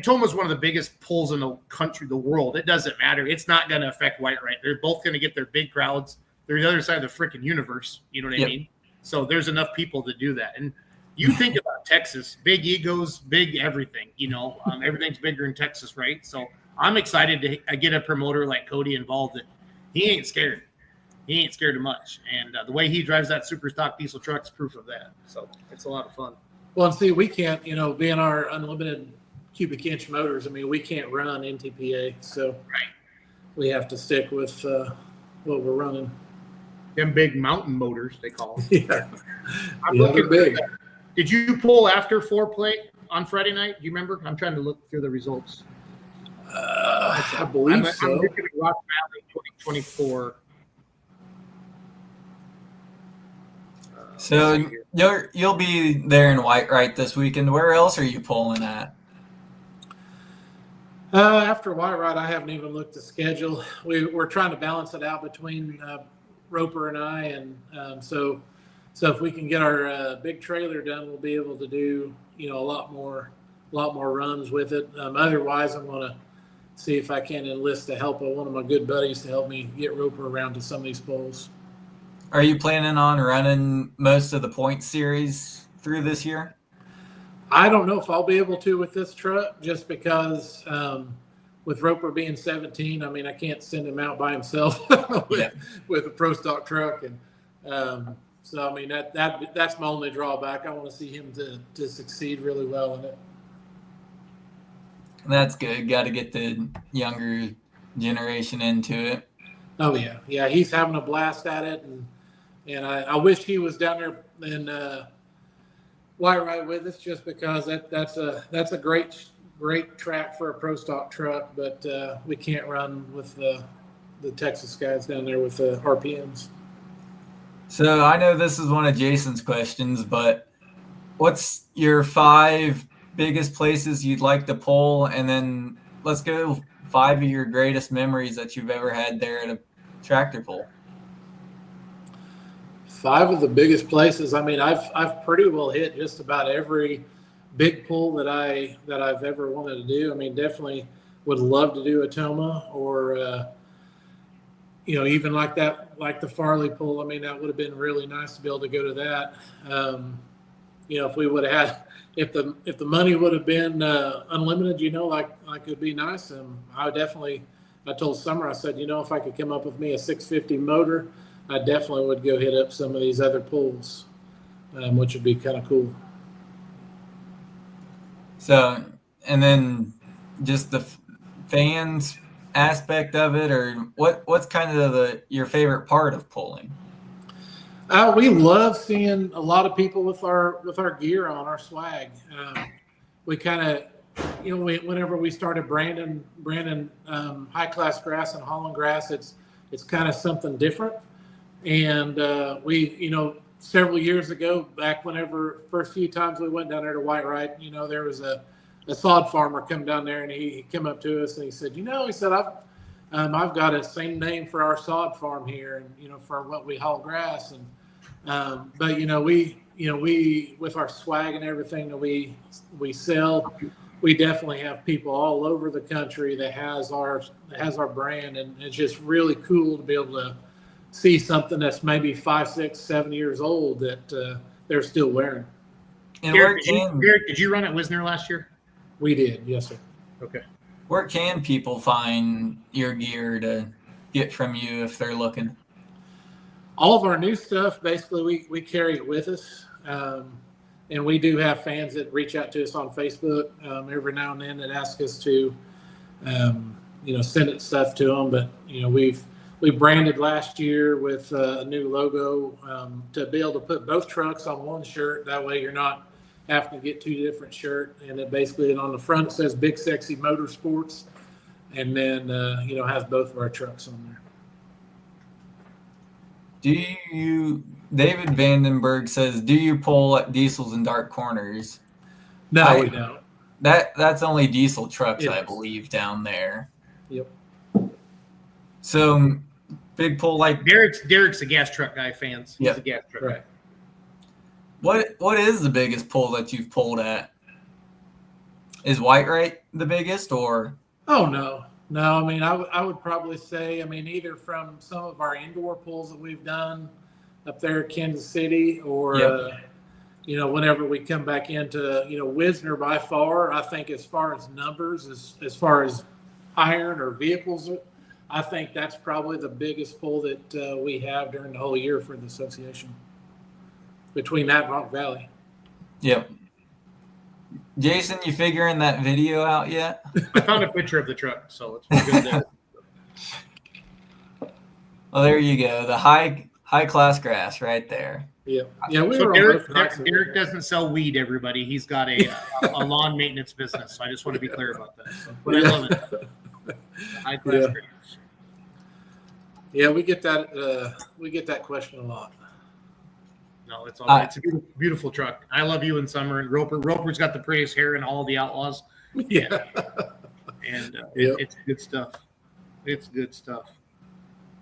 TOMAH's one of the biggest pulls in the country, the world. It doesn't matter. It's not going to affect Whitewright. They're both going to get their big crowds. They're the other side of the freaking universe. You know what I mean? So there's enough people to do that. And you think about Texas, big egos, big everything. Everything's bigger in Texas, right? So I'm excited to get a promoter like Cody involved. That he ain't scared. He ain't scared of much. And the way he drives that super stock diesel truck's proof of that. So it's a lot of fun. Well, and see, we can't, being our unlimited cubic inch motors, I mean, we can't run NTPA, so we have to stick with what we're running. Them big mountain motors, they call them. Yeah, they're big. Did you pull after foreplay on Friday night? Do you remember? I'm trying to look through the results. I believe so. I'm looking at Rock Valley 2024. So you'll be there in Whitewright this weekend. Where else are you pulling at? After Whitewright, I haven't even looked at the schedule. We're trying to balance it out between Roper and I, and so if we can get our big trailer done, we'll be able to do a lot more runs with it. Otherwise, I'm going to see if I can enlist the help of one of my good buddies to help me get Roper around to some of these poles. Are you planning on running most of the point series through this year? I don't know if I'll be able to with this truck, just because with Roper being 17, I mean, I can't send him out by himself with a pro stock truck, and so I mean that's my only drawback. I want to see him to succeed really well in it. That's good. Got to get the younger generation into it. Oh yeah, he's having a blast at it, and I wish he was down there in Whitewright with us, just because that's a great track for a pro stock truck, but we can't run with the Texas guys down there with the RPMs. So I know this is one of Jason's questions, but what's your 5 biggest places you'd like to pull, and then let's go 5 of your greatest memories that you've ever had there at a tractor pull. 5 of the biggest places. I mean, I've pretty well hit just about every big pull that I've ever wanted to do. I mean, definitely would love to do a TOMAH, or even like the Farley pull. I mean, that would have been really nice to be able to go to that. If we would have had, if the money would have been unlimited, like it'd be nice. I told Summer, I said, if I could come up with me a 650 motor, I definitely would go hit up some of these other pulls, which would be kind of cool. So, and then just the fans aspect of it, or what's kind of your favorite part of pulling? We love seeing a lot of people with our gear on, our swag. We kind of, whenever we started branding high class grass and Holland grass, it's kind of something different. And we, several years ago, back whenever first few times we went down there to Whitewright, there was a sod farmer come down there, and he came up to us and he said, I've got a same name for our sod farm here, and for what we haul grass, and but we with our swag and everything that we sell, we definitely have people all over the country that has our brand, and it's just really cool to be able to see something that's maybe 5, 6, 7 years old that they're still wearing. And Derek, did you run at Wisner last year? We did, yes, sir. Okay. Where can people find your gear to get from you if they're looking? All of our new stuff, basically, we carry it with us. And we do have fans that reach out to us on Facebook every now and then that ask us to, send it stuff to them. But, we branded last year with a new logo to be able to put both trucks on one shirt. That way you're not having to get 2 different shirts. And it basically, on the front, it says Big Sexy Motorsports. And then, has both of our trucks on there. David Vandenberg says, do you pull at diesels in dark corners? No, we don't. That's only diesel trucks, I Yes. believe, down there. Yep. So big pull like Derek's a gas truck guy, fans. He's Yep. a gas truck Right. guy. What is the biggest pull that you've pulled at? Is Whitewright the biggest, or? Oh, no. No, I mean, I would probably say, either from some of our indoor pulls that we've done up there in Kansas City, or, whenever we come back into, Wisner, by far, I think as far as numbers, as far as iron or vehicles, I think that's probably the biggest pull that we have during the whole year for the association, between that and Rock Valley. Yep. Jason, you figuring that video out yet? I found a picture of the truck, so it's good there. Well, there you go. The high high class grass right there. Yeah, we So were on Derek, both nights. Derek doesn't sell weed, everybody. He's got a lawn maintenance business. So I just want to be clear about that. So, but I love it. High class grass. Yeah, we get that question a lot. No, it's all right. It's a beautiful truck. I love you in summer. And Roper's got the prettiest hair in all of the Outlaws. Yeah. And it's good stuff. It's good stuff.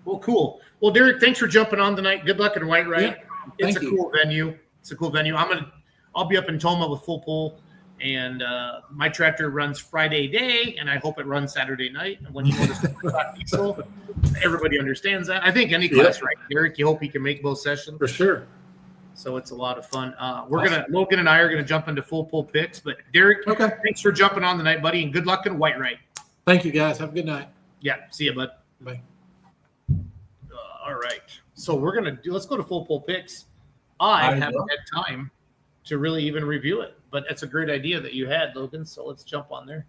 Well, cool. Well, Derek, thanks for jumping on tonight. Good luck in Whitewright. Yeah, it's a cool venue. It's a cool venue. I'll be up in Tomah with full pull, and my tractor runs Friday day, and I hope it runs Saturday night. And when you go to Super Diesel, everybody understands that. I think any class, right, Derek? You hope you can make both sessions for sure. So it's a lot of fun. Logan and I are gonna jump into full pull picks, but Derek, thanks for jumping on tonight, buddy, and good luck in Whitewright. Thank you, guys. Have a good night. Yeah, see you, bud. Bye. All right, so let's go to full pull picks. I haven't had time to really even review it, but it's a great idea that you had, Logan. So let's jump on there.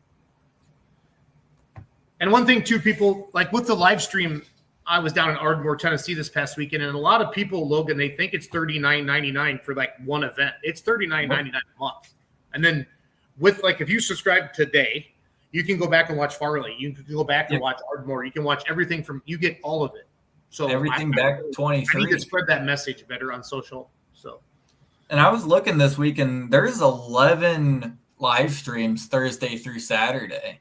And one thing too, people, like with the live stream, I was down in Ardmore, Tennessee this past weekend, and a lot of people, Logan, they think it's $39.99 for like one event. It's $39.99 a month. And then with if you subscribe today, you can go back and watch Farley. You can go back and watch Ardmore. You can watch everything you get all of it. So everything back to 23. I need to spread that message better on social. So, and I was looking this week, and there's 11 live streams Thursday through Saturday.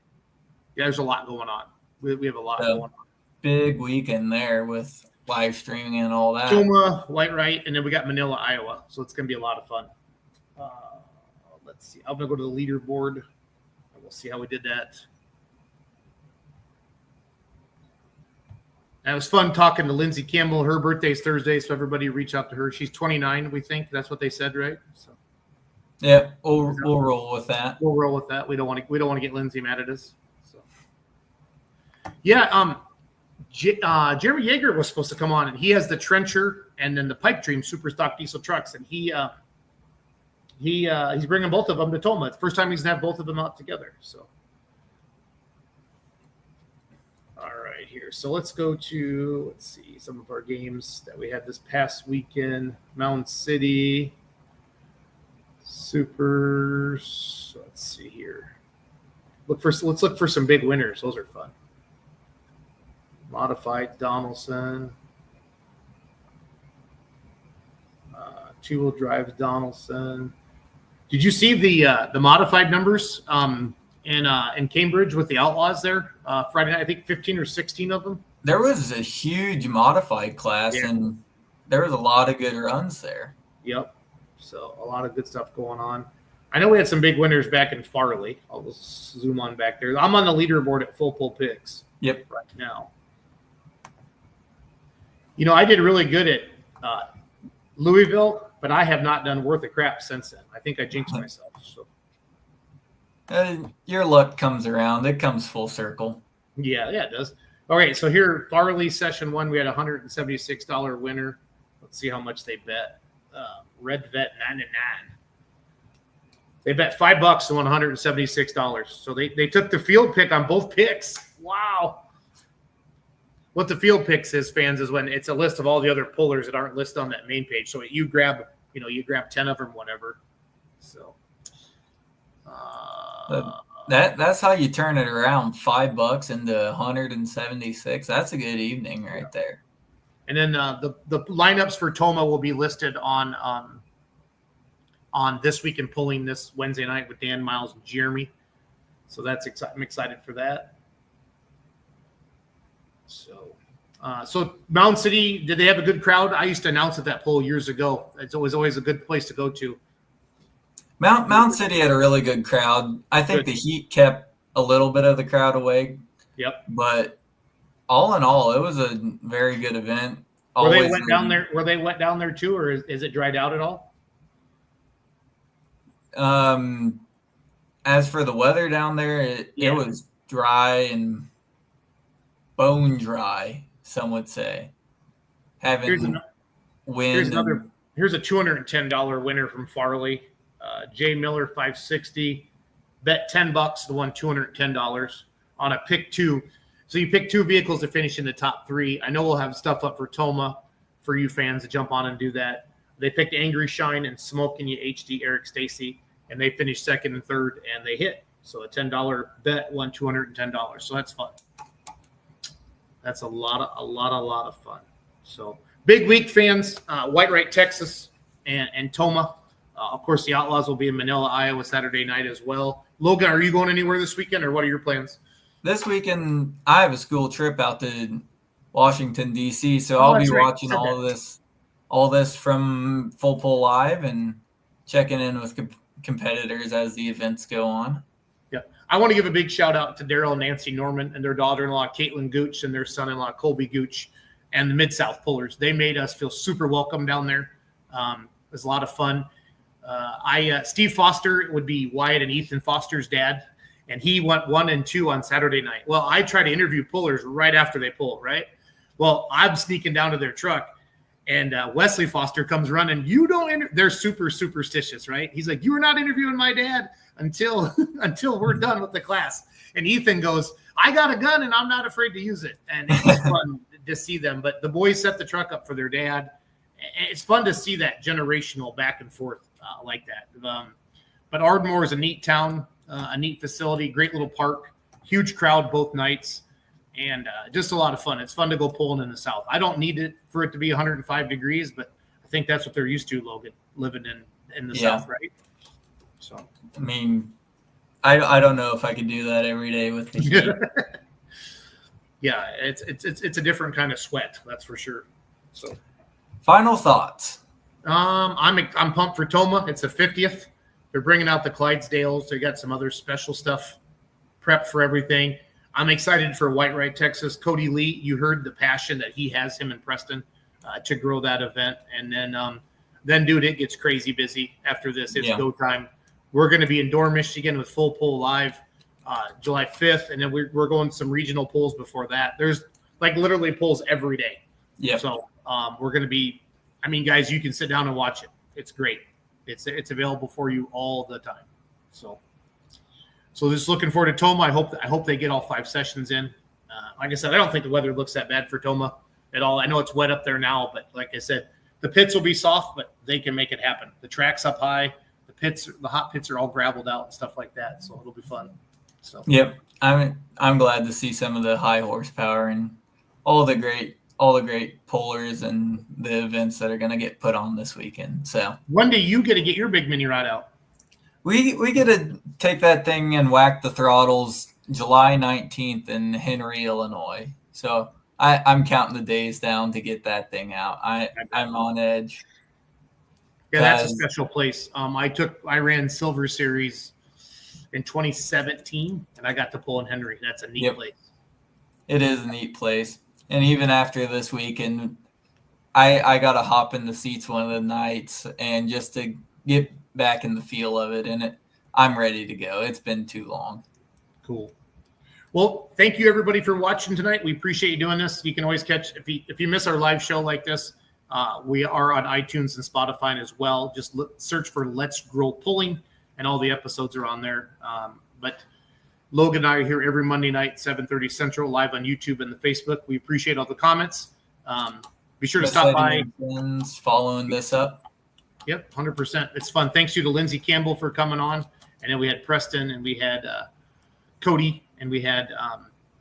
Yeah, there's a lot going on. We have a lot going on. Big weekend there with live streaming and all that. Tomah, Whitewright, and then we got Manila, Iowa. So it's going to be a lot of fun. Let's see. I'm going to go to the leaderboard. We'll see how we did that. And it was fun talking to Lindsay Campbell. Her birthday's Thursday, so everybody reach out to her. She's 29, we think. That's what they said, right? So. Yeah, we'll roll with that. We'll roll with that. We don't want to get Lindsay mad at us. So. Yeah, Jeremy Yeager was supposed to come on, and he has the trencher and then the pipe dream super stock diesel trucks, and he's bringing both of them to Tomah. It's the first time he's gonna have both of them out together. So, all right, here. So let's go to some of our games that we had this past weekend. Mound City Supers. Let's see here. Let's look for some big winners. Those are fun. Modified Donaldson, two-wheel drive Donaldson. Did you see the modified numbers in Cambridge with the Outlaws there Friday night? I think 15 or 16 of them. There was a huge modified class, and there was a lot of good runs there. Yep. So a lot of good stuff going on. I know we had some big winners back in Farley. I'll just zoom on back there. I'm on the leaderboard at full pull picks. Yep. Right now. You know, I did really good at Louisville, but I have not done worth a crap since then. I think I jinxed myself. So. Your luck comes around. It comes full circle. Yeah, it does. All right, so here, Farley Session 1, we had a $176 winner. Let's see how much they bet. Red Vet 99. They bet $5 and won $176. So they took the field pick on both picks. Wow. What the field picks is, fans, is when it's a list of all the other pullers that aren't listed on that main page. So you grab 10 of them, whatever. So that's how you turn it around. $5 into 176. That's a good evening right there. And then the lineups for Tomah will be listed on This Week in Pulling this Wednesday night with Dan, Miles, and Jeremy. So I'm excited for that. So Mound City, did they have a good crowd? I used to announce at that poll years ago. It's always a good place to go to. Mound City had a really good crowd. I think the heat kept a little bit of the crowd away. Yep. But all in all, it was a very good event. Were they went down there too, or is it dried out at all? As for the weather down there, it was dry and bone dry, some would say. Here's a $210 winner from Farley. Jay Miller, 560. Bet $10 to won $210 on a pick two. So you pick two vehicles to finish in the top three. I know we'll have stuff up for Tomah for you fans to jump on and do that. They picked Angry Shine and Smoking You HD Eric Stacy, and they finished second and third, and they hit. So a $10 bet won $210. So that's fun. That's a lot of fun. So big week, fans. Whitewright, Texas, and TOMAH. Of course, the Outlaws will be in Manila, Iowa, Saturday night as well. Logan, are you going anywhere this weekend, or what are your plans? This weekend, I have a school trip out to Washington, D.C., so I'll be watching all this from Full Pull Live and checking in with competitors as the events go on. Yeah, I want to give a big shout out to Daryl and Nancy Norman and their daughter-in-law Caitlin Gooch and their son-in-law Colby Gooch and the Mid-South Pullers. They made us feel super welcome down there. It was a lot of fun. Steve Foster would be Wyatt and Ethan Foster's dad, and he went 1 and 2 on Saturday night. Well, I try to interview pullers right after they pull, right? Well, I'm sneaking down to their truck, and Wesley Foster comes running. You don't they're super superstitious, right? He's like, you are not interviewing my dad until we're done with the class. And Ethan goes, I got a gun and I'm not afraid to use it. And it's fun to see them. But the boys set the truck up for their dad. It's fun to see that generational back and forth like that. But Ardmore is a neat town, a neat facility, great little park, huge crowd both nights, and just a lot of fun. It's fun to go pulling in the South. I don't need it for it to be 105 degrees, but I think that's what they're used to, Logan, living in the South, right? So, I mean, I don't know if I could do that every day with the heat. Yeah, it's a different kind of sweat, that's for sure. So, final thoughts. I'm pumped for TOMAH. It's the 50th. They're bringing out the Clydesdales. They got some other special stuff prepped for everything. I'm excited for Whitewright, Texas. Cody Lee, you heard the passion that he has, him and Preston, to grow that event. And then, dude, it gets crazy busy after this. It's go time. We're going to be in Dorr, Michigan with Full Pull Live July 5th, and then we're going some regional pulls before that. There's like literally pulls every day. Yeah. So we're going to be, I mean, guys, you can sit down and watch it. It's great. It's available for you all the time. So just looking forward to TOMAH. I hope they get all 5 sessions in. Like I said, I don't think the weather looks that bad for TOMAH at all. I know it's wet up there now, but like I said, the pits will be soft, but they can make it happen. The track's up high. The hot pits are all graveled out and stuff like that, so it'll be fun. So yep, I'm glad to see some of the high horsepower and all the great pullers and the events that are going to get put on this weekend. So when do you get your big mini rod out? We get to take that thing and whack the throttles July 19th in Henry, Illinois. So I'm counting the days down to get that thing out. I'm on edge. Yeah, that's a special place. I ran Silver Series in 2017, and I got to pull in Henry. That's a neat place. It is a neat place. And even after this weekend, I got to hop in the seats one of the nights and just to get back in the feel of it. And I'm ready to go. It's been too long. Cool. Well, thank you everybody for watching tonight. We appreciate you doing this. You can always catch, if you miss our live show like this, we are on iTunes and Spotify as well. Just search for Let's Grow Pulling, and all the episodes are on there. But Logan and I are here every Monday night, 7:30 Central, live on YouTube and the Facebook. We appreciate all the comments. Be sure to stop by. Following this up. Yep, 100%. It's fun. Thanks you to Lindsey Campbell for coming on. And then we had Preston, and we had Cody, and we had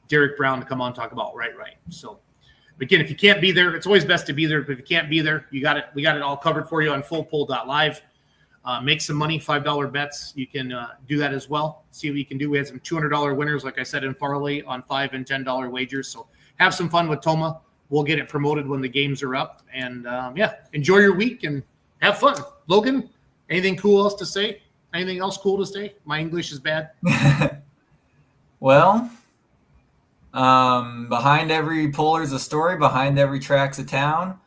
Derek Brown to come on and talk about Right. So, again, if you can't be there, it's always best to be there. But if you can't be there, we got it all covered for you on fullpull.live. Make some money, $5 bets. You can do that as well. See what you can do. We had some $200 winners, like I said, in Farley on $5 and $10 wagers. So have some fun with TOMAH. We'll get it promoted when the games are up. And, enjoy your week and have fun. Logan, anything cool else to say? Anything else cool to say? My English is bad. Well, behind every puller's a story, behind every track's a town,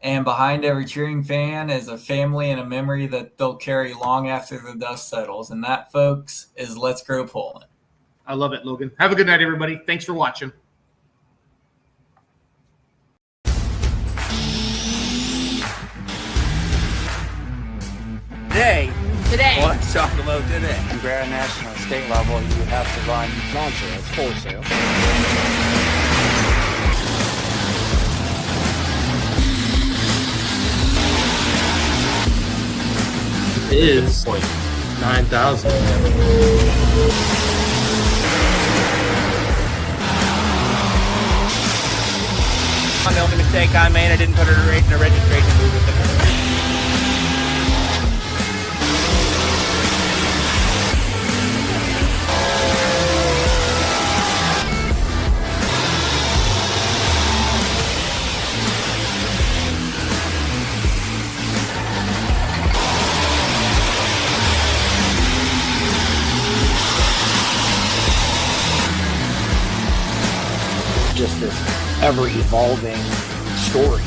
and behind every cheering fan is a family and a memory that they'll carry long after the dust settles. And that, folks, is Let's Grow Pulling. I love it, Logan. Have a good night, everybody. Thanks for watching. Today. Well, let's talk about today. And grand national and state level, you have to run non-sales, wholesale. is 9,000. The only mistake I made, I didn't put her in the registration booth. Just this ever evolving story.